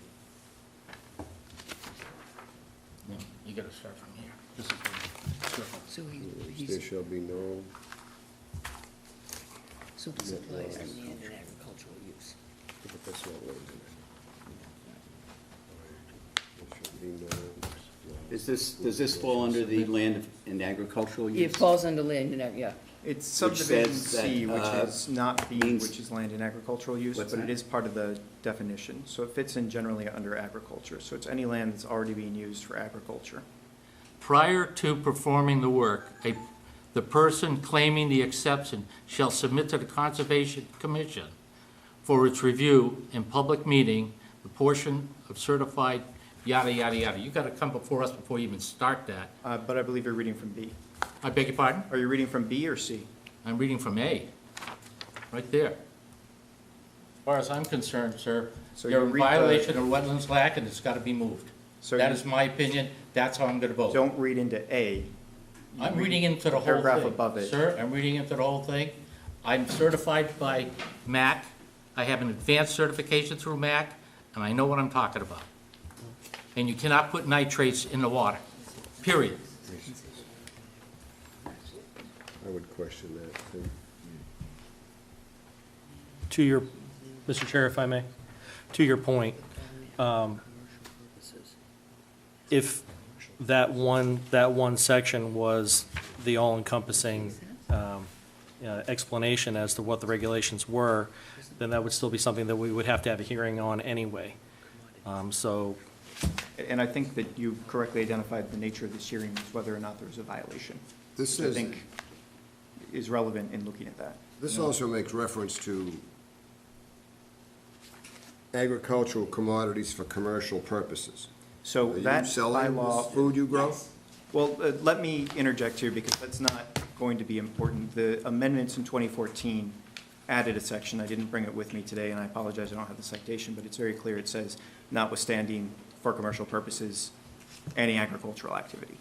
No, you gotta start from here. This is the circle. so There he's, shall be no, so this applies to land and agricultural use. but that's not what it is. There shall be no. Does this fall under the land and agricultural use? It falls under land and, yeah. It's Which subdivision says that, C, which is not B, means- which is land and agricultural use, What's but it that? is part of the definition. So it fits in generally under agriculture. So it's any land that's already being used for agriculture. Prior to performing the work, the person claiming the exception shall submit to the Conservation Commission for its review in public meeting, the portion of certified yada, yada, yada. You gotta come before us before you even start that. But I believe you're reading from B. I beg your pardon? Are you reading from B or C? I'm reading from A, right there. As far as I'm concerned, sir, So you're you in read the- violation of wetlands lack and it's gotta be moved. So That you- is my opinion, that's how I'm gonna vote. Don't read into A. I'm reading into the whole paragraph thing. above it. Sir, I'm reading into the whole thing. I'm certified by MAC. I have an advanced certification through MAC, and I know what I'm talking about. And you cannot put nitrates in the water, period. I would question that, too. To your, Mr. Chair, if I may, to your point, if that one section was the all-encompassing explanation as to what the regulations were, then that would still be something that we would have to have a hearing on anyway. So, And I think that you correctly identified the nature of this hearing is whether or not there was a violation. This Which I is, think is relevant in looking at that. this also makes reference to agricultural commodities for commercial purposes. So Are you that selling bylaw, this food you grow? Yes. well, let me interject here because that's not going to be important. The amendments in 2014 added a section, I didn't bring it with me today, and I apologize, I don't have the citation, but it's very clear. It says, notwithstanding for commercial purposes, any agricultural activity.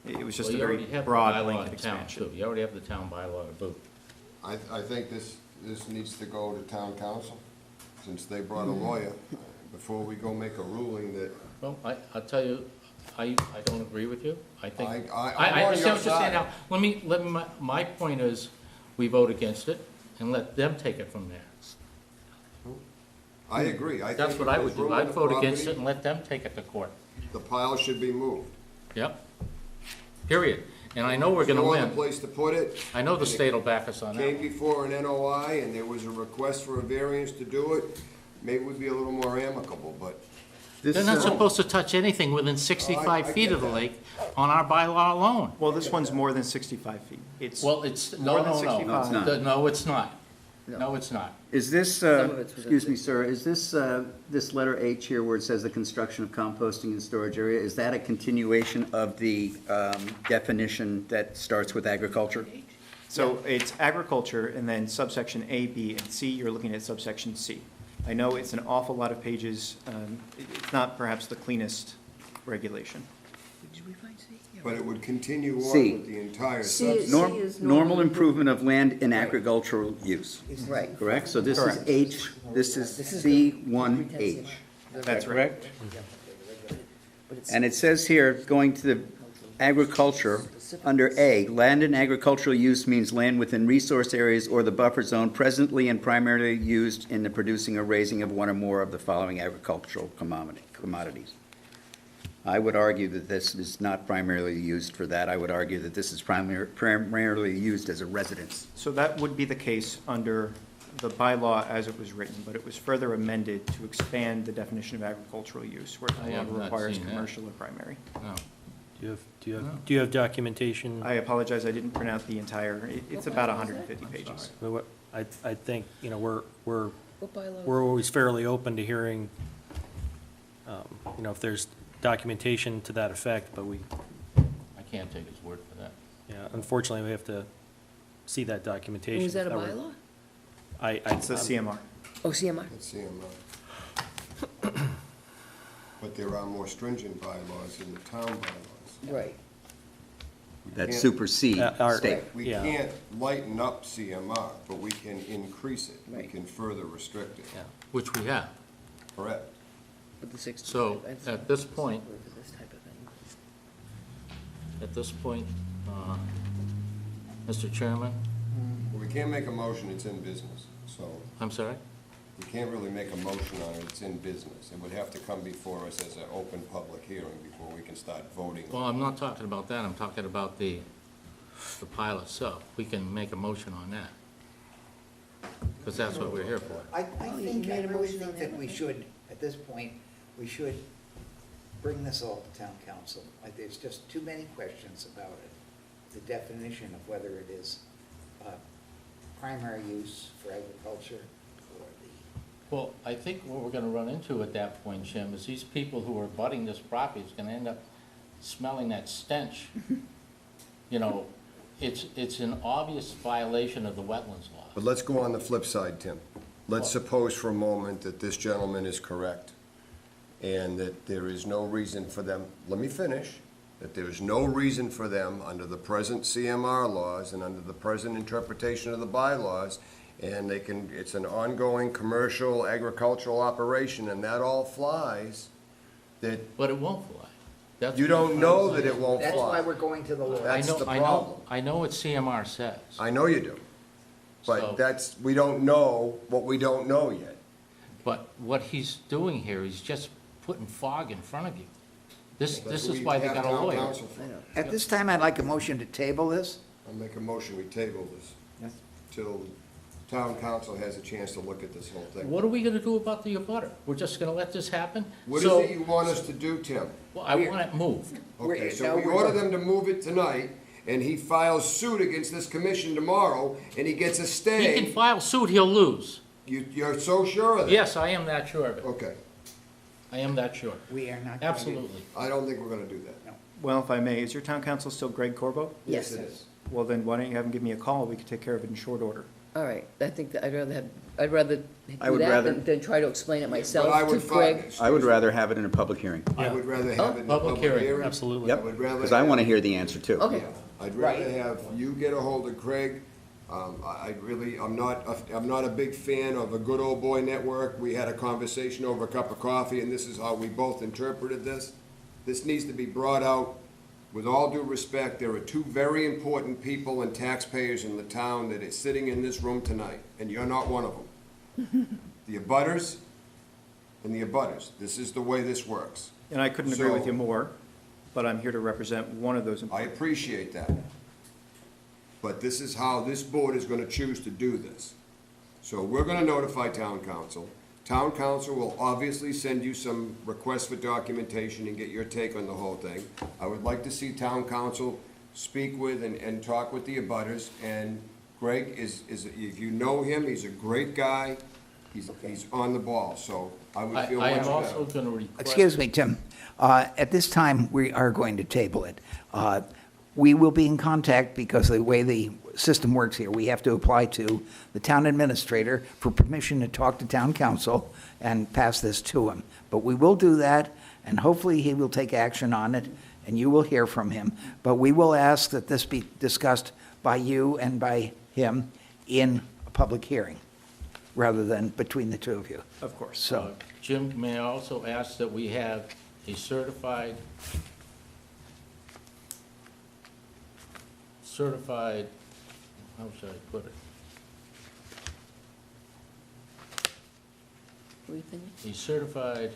It was just Well, a you very already have the broad bylaw blanket in town, expansion. too. You already have the town bylaw to boot. I think this needs to go to town council, since they brought a lawyer, before we go make a ruling that, Well, I'll tell you, I don't agree with you. I think, I'm I on your understand what you're saying side. now. Let me, my point is, we vote against it and let them take it from there. I agree. I That's think what I if would there's do. room in I'd the vote against it property, and let them take it to court. the pile should be moved. Yep. Period. And I know we're gonna No other win. place to put it. I know the state will back us on that Came one. before an NOI, and there was a request for a variance to do it, maybe we'd be a little more amicable, but They're not supposed to touch anything within I 65 feet get of the that. lake on our bylaw alone. Well, this one's more than 65 feet. It's, Well, it's, More no, than no, 65. No, it's not. no. No, it's not. No, it's not. Is this, Some of it's within excuse me, sir, is this, this letter H here where it says the construction of composting and storage area, is that a continuation of the definition that starts with agriculture? so it's agriculture, and then subsection A, B, and C, you're looking at subsection C. I know it's an awful lot of pages, it's not perhaps the cleanest regulation. Did we find C? Yeah. but it would continue on C. with the entire C is- subject. is Normal normal improvement of land in agricultural use, Right. correct? So this is Correct. H, this is C1H, That's right. correct? But it's- And it says here, going to the agriculture, under A, land and agricultural use means land within resource areas or the buffer zone presently and primarily used in the producing or raising of one or more of the following agricultural commodities. I would argue that this is not primarily used for that. I would argue that this is primarily used as a residence. So that would be the case under the bylaw as it was written, but it was further amended to expand the definition of agricultural use, where it I no have longer not requires seen that. commercial or primary. No. do you have documentation? I apologize, I didn't print out the entire, it's about 150 pages. I think, you know, we're What bylaw? we're always fairly open to hearing, you know, if there's documentation to that effect, but we, I can't take his word for that. yeah, unfortunately, we have to see that documentation. Was that a If were- bylaw? It's the CMR. Oh, CMR. Let's see 'em, but there are more stringent bylaws in the town bylaws. Right. That Yeah. supersede Our- state. We Yeah. can't lighten up CMR, but we can increase it. We Right. can further restrict it. Yeah, which we have. Correct. With the 60. So, at this point, For this type of thing. at this point, Mr. Chairman, Well, we can't make a motion, it's in business, so I'm sorry? we can't really make a motion on it, it's in business. It would have to come before us as an open public hearing before we can start voting. Well, I'm not talking about that, I'm talking about the pile itself. We can make a motion on that. Because that's what we're here for. I really think that we should, at this point, we should bring this all to town council. There's just too many questions about it. The definition of whether it is primary use for agriculture or the Well, I think what we're gonna run into at that point, Jim, is these people who are abutting this property is gonna end up smelling that stench. You know, it's an obvious violation of the wetlands law. But let's go on the flip side, Tim. Let's suppose for a moment that this gentleman is correct, and that there is no reason for them, let me finish, that there is no reason for them, under the present CMR laws and under the present interpretation of the bylaws, and they can, it's an ongoing commercial agricultural operation, and that all flies, that But it won't fly. That's you what don't I'm know trying to that it say. won't That's why fly. we're going to the lawyer. That's the I problem. I know what CMR says. I know you do. So- But that's, we don't know what we don't know yet. But what he's doing here, he's just putting fog in front of you. This That's is what why we they have got a town lawyer. council for. At this time, I'd like a motion to table this. I'll make a motion, we table this till town council has a chance to look at this whole thing. What are we gonna do about the abutter? We're just gonna let this happen? What is So- it you want us to do, Tim? Well, I want it moved. Okay, Now so we we're order done. them to move it tonight, and he files suit against this commission tomorrow, and he gets a He can stay. file suit, he'll lose. You're so sure of that? Yes, I am that sure of it. Okay, I am that sure. We are not. going to- Absolutely. I don't think we're gonna do that. Well, if I may, is your town council still Greg Corbo? Yes. It is. Well, then why don't you have him give me a call? We could take care of it in short order. All right, I think that I'd rather I do would that rather- than try to explain it myself But I to would find, Greg. I would rather have it in a public hearing, I would rather have it in a Public public hearing, hearing. Absolutely. I yep, would rather because I have- want to hear the answer too. Okay. I'd rather have you get a hold of Craig. I really, I'm not a big fan of a good old boy network. We had a conversation over a cup of coffee, and this is how we both interpreted this. This needs to be brought out. With all due respect, there are two very important people and taxpayers in the town that is sitting in this room tonight, and you're not one of them. The abutters and the abutters. This is the way this works. And I couldn't agree with So- you more, but I'm here to represent one of those I employees. appreciate that. But this is how this board is gonna choose to do this. So we're gonna notify town council. Town council will obviously send you some requests for documentation and get your take on the whole thing. I would like to see town council speak with and talk with the abutters. And Greg is, if you know him, he's a great guy. He's on the ball, so I would feel I much am also better. gonna request. Excuse me, Tim. At this time, we are going to table it. We will be in contact because the way the system works here, we have to apply to the town administrator for permission to talk to town council and pass this to him. But we will do that, and hopefully he will take action on it, and you will hear from him. But we will ask that this be discussed by you and by him in a public hearing, rather than between the two of you. Of course. So, Jim, may I also ask that we have a certified, how should I put it? What do you think? A certified,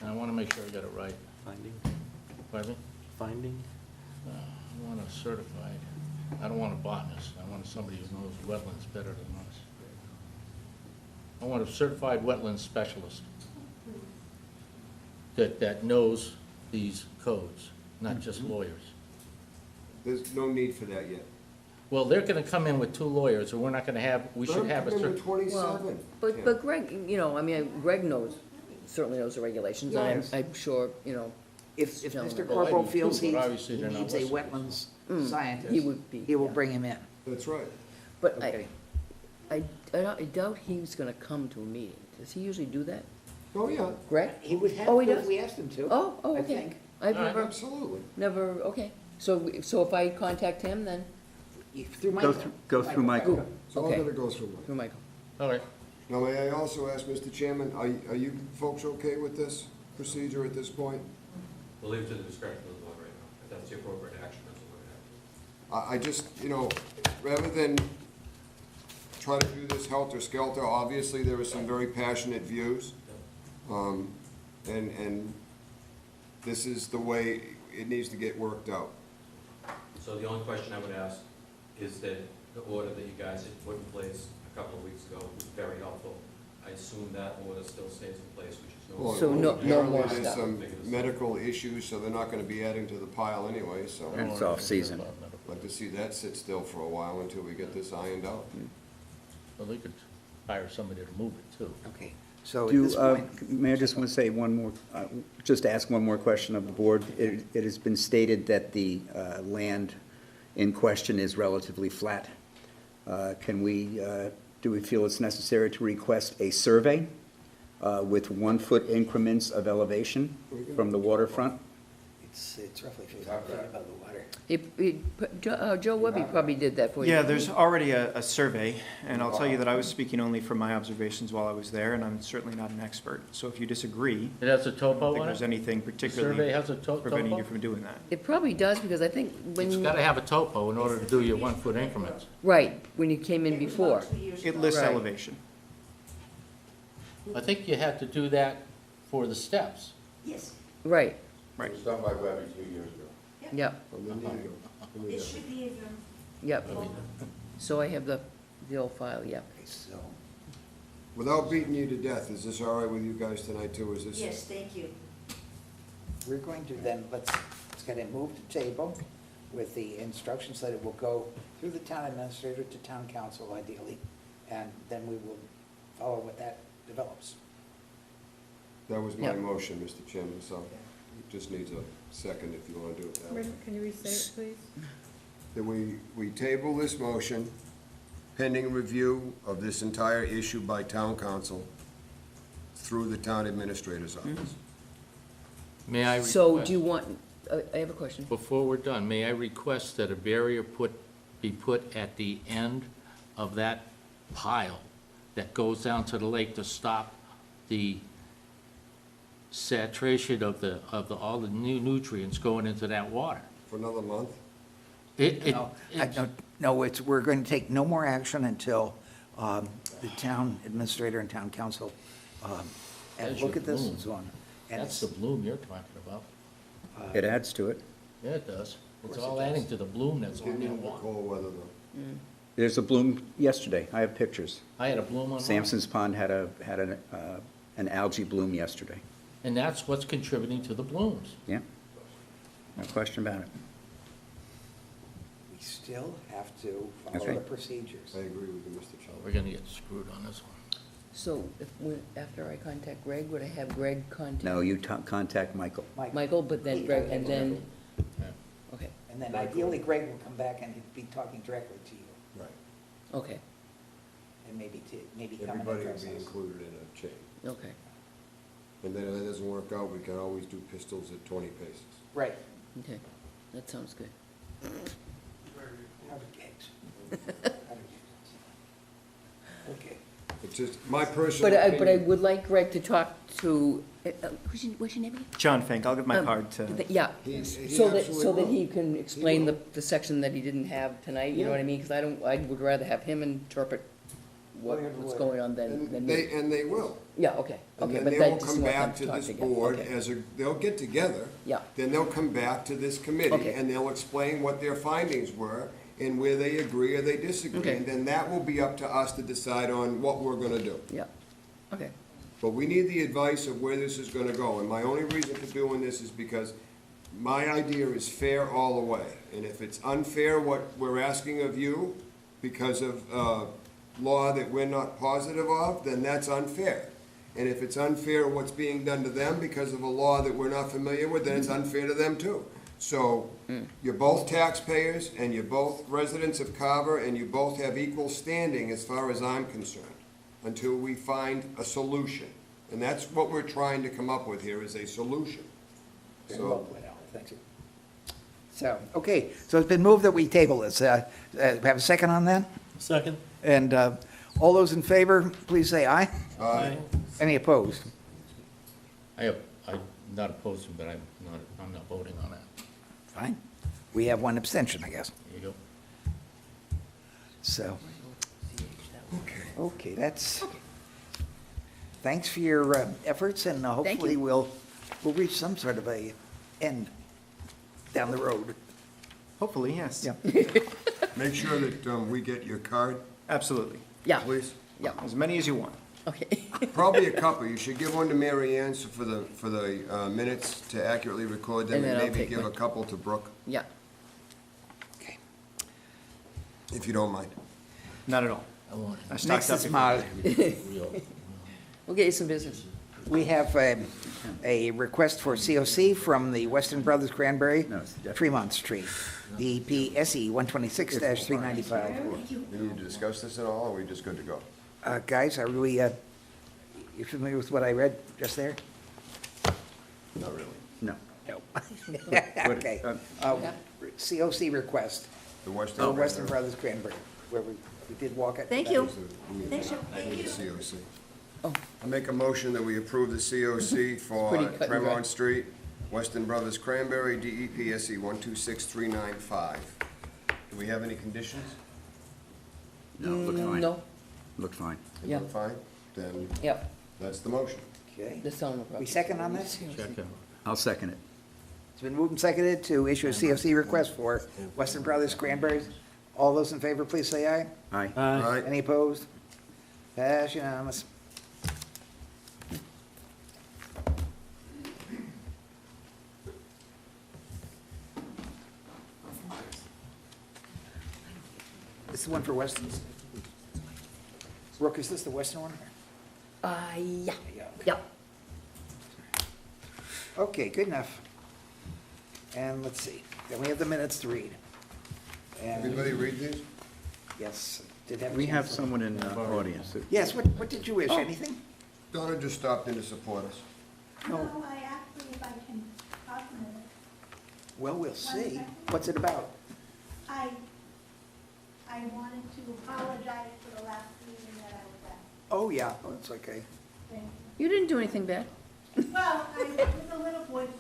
and I want to make sure I got it right. Finding, Pardon me? finding? I want a certified, I don't want a botanist, I want somebody who knows wetlands better than us. I want a certified wetlands specialist that knows these codes, not just lawyers. There's no need for that yet. Well, they're gonna come in with two lawyers, and we're not gonna have, we should have a Let him come in cer- with 27. But Greg, you know, I mean, Greg certainly knows the regulations, and Yes. I'm sure, you know, if Gentlemen, Mr. well, I Corporal do feels too, he but obviously they're not needs a listeners. wetlands scientist, he would be, he will yeah. bring him in. That's right. But Okay. I doubt he's gonna come to a meeting. Does he usually do that? Oh, yeah, Greg? He would have Oh, he to if does? we asked him to. Oh, I okay. think. I've All right. absolutely. never, okay. So if I contact him, then Through Michael. Go through Michael. So I'm Okay. gonna go through one. through Michael. All right, Now, may I also ask, Mr. Chairman, are you folks okay with this procedure at this point? We'll leave it to the discretion of the board right now. If that's the appropriate action, that's what we're going to have. I just, rather than try to do this helter-skelter, obviously, there are some very passionate views. And this is the way it needs to get worked out. So the only question I would ask is that the order that you guys had put in place a couple of weeks ago was very helpful. I assume that order still stays in place, which is no. Well, So no apparently more There's stuff. some medical issues, so they're not gonna be adding to the pile anyway, so And I'd it's off-season. like to see that sit still for a while until we get this ironed out. Well, they could hire somebody to move it too. Okay, so at Do, this point, Mayor, just want to say one more, just ask one more question of the board. It has been stated that the land in question is relatively flat. Do we feel it's necessary to request a survey with 1 foot increments of elevation from the waterfront? it's roughly 50 feet above the water. Joe Webby probably did that for you. Yeah, there's already a survey, and I'll tell you that I was speaking only from my observations while I was there, and I'm certainly not an expert. So if you disagree, It has a I don't topo think on there's it? anything Survey particularly has a preventing topo? you from doing that. It probably does, because I think It's when, gotta have a topo in order to do your 1 foot increments. right, when you came in before. It lists Right. elevation. I think you had to do that for the steps. Yes, Right, Right. It was done by Webby 2 years ago. yep, it should be even, yep. So I have the old file, yep. Okay, so, Without beating you to death, is this all right with you guys tonight too? Is this? yes, thank you. we're going to then, let's get it moved to table with the instructions that it will go through the town administrator to town council ideally, and then we will follow what that develops. That was my Yeah. motion, Mr. Chairman, so it just needs a second if you want to do it that way. Can you restate it, please? That we table this motion pending review of this entire issue by town council through the town administrator's office. May I request? So do you want, I have a question. Before we're done, may I request that a barrier be put at the end of that pile that goes down to the lake to stop the saturation of all the new nutrients going into that water? For another month? No, we're going to take no more action until the town administrator and town council and That's look your at this bloom. and so on. And That's the bloom you're talking about. It adds to it. Yeah, it does. It's course all it adding does. to the bloom that's on Getting that into water. cold weather though. There's a bloom yesterday. I have pictures. I had a bloom on mine. Sampson's Pond had an algae bloom yesterday. And that's what's contributing to the blooms. Yeah, no question about it. we still have to follow Okay. the procedures. I agree with you, Mr. We're Chairman. gonna get screwed on this one. So if after I contact Greg, would I have Greg contact? No, you contact Michael. Michael, but then Greg, and then, Yeah. okay, And then ideally Greg will come back and he'd be talking directly to you Right. okay, and maybe come and Everybody will address be us. included in a chain. okay. And then if that doesn't work out, we can always do pistols at 20 paces. Right. Okay, that sounds good. How to gauge. Okay. It's just my personal But I opinion. would like Greg to talk to, what's your name again? John Fink, I'll give my card to. Yeah, He so that absolutely will. he can explain will. the section that he didn't have tonight, you know what I mean? Because I would rather have him interpret what's going on than And me. they will. Yeah, okay, And okay, then but they that will just come want them back to to talk this together. board Okay. they'll get together. Yeah. Then they'll come back to this committee Okay. and they'll explain what their findings were and where they agree or they disagree. Okay. And then that will be up to us to decide on what we're gonna do. Yeah, okay, But we need the advice of where this is gonna go, and my only reason for doing this is because my idea is fair all the way. And if it's unfair what we're asking of you because of, law that we're not positive of, then that's unfair. And if it's unfair what's being done to them because of a law that we're not familiar with, then it's unfair to them too. So, you're both taxpayers, and you're both residents of Carver, and you both have equal standing as far as I'm concerned, until we find a solution. And that's what we're trying to come up with here, is a solution. Very well So, put out. Thank you. So, okay, so it's been moved that we table this. Have a second on that? Second? And all those in favor, please say aye. Aye. Any opposed? I'm not opposing, but I'm not voting on it. Fine. We have one abstention, I guess. There you go. So, okay, that's, thanks for your efforts, and hopefully you. we'll reach some sort of a end down the road. Hopefully, yes. Yeah. make sure that we get your card, Absolutely. yeah, please. yeah, As many as you want. okay. Probably a couple. You should give one to Mary Ann for the minutes to accurately record them, And then and I'll maybe take give a mine. couple to Brooke, Yeah, Okay. if you don't mind. Not at all. I stocked up Mrs. before. Mal, We'll get you some business. we have a request for COC from the Weston Brothers Cranberry No, it's definitely- Fremont Street, DEP SE 126-395. We need to discuss this at all, or are we just good to go? Guys, are we, you familiar with what I read just there? Not really. No. No. Okay. COC request The for Western. Weston Brothers Cranberry, where we did walk it. Thank you. Thanks, COC. Oh. I make a motion that we approve the COC for pretty cut and dry. Tremont Street, Weston Brothers Cranberry, DEP SE 126395. Do we have any conditions? No, it looks fine. No, Looks fine. They Yeah. look fine? Then yep, that's the motion. Okay. the selling. We second on this? Check it. I'll second it. It's been moved and seconded to issue a COC request for Weston Brothers Cranberries. All those in favor, please say aye. Aye. All right, Any opposed? Pass unanimous. This is the one for Weston. Brooke, is this the Weston one? Yeah, Yeah. yep. Okay, good enough. And let's see, then we have the minutes to read. And, everybody read these? yes, did have. a We have chance. someone in the audience. Yes, what did you wish, anything? Donna just stopped in to support us. No. No, I actually, if I can talk a minute, Well, we'll see. What's it about? I wanted to apologize for the last meeting that I was at. Oh, yeah, oh, it's okay. Thank You didn't do anything bad. you. Well, I was a little boisterous.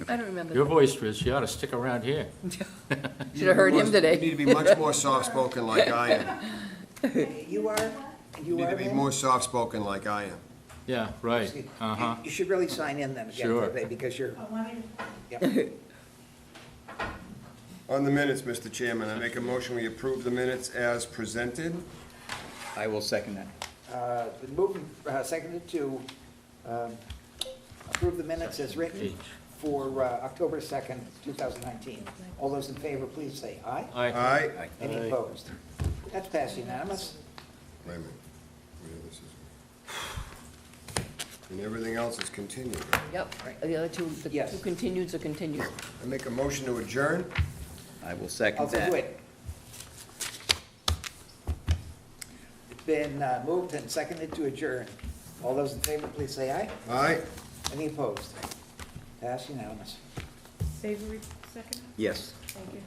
I don't remember. You're boisterous, you ought to stick around here. Should have heard him You today. need to be much more soft-spoken like I am. You are? You need to be more soft-spoken like I am. Yeah, right, uh-huh. You should really sign in then again Sure. today, because you're, I wanted to yeah. On the minutes, Mr. Chairman, I make a motion we approve the minutes as presented. I will second that. Been moved, seconded to approve the minutes as written for October 2nd, 2019. All those in favor, please say aye. Aye. Aye. Any opposed? That's passed unanimous. Wait a minute. Yeah, this is- And everything else is continued. Yep, the other two, the Yes. two continueds are continued. I make a motion to adjourn. I will I'll second do that. it. It's been moved and seconded to adjourn. All those in favor, please say aye. Aye. Any opposed? Passed unanimous. Savory, second? Yes. Thank you.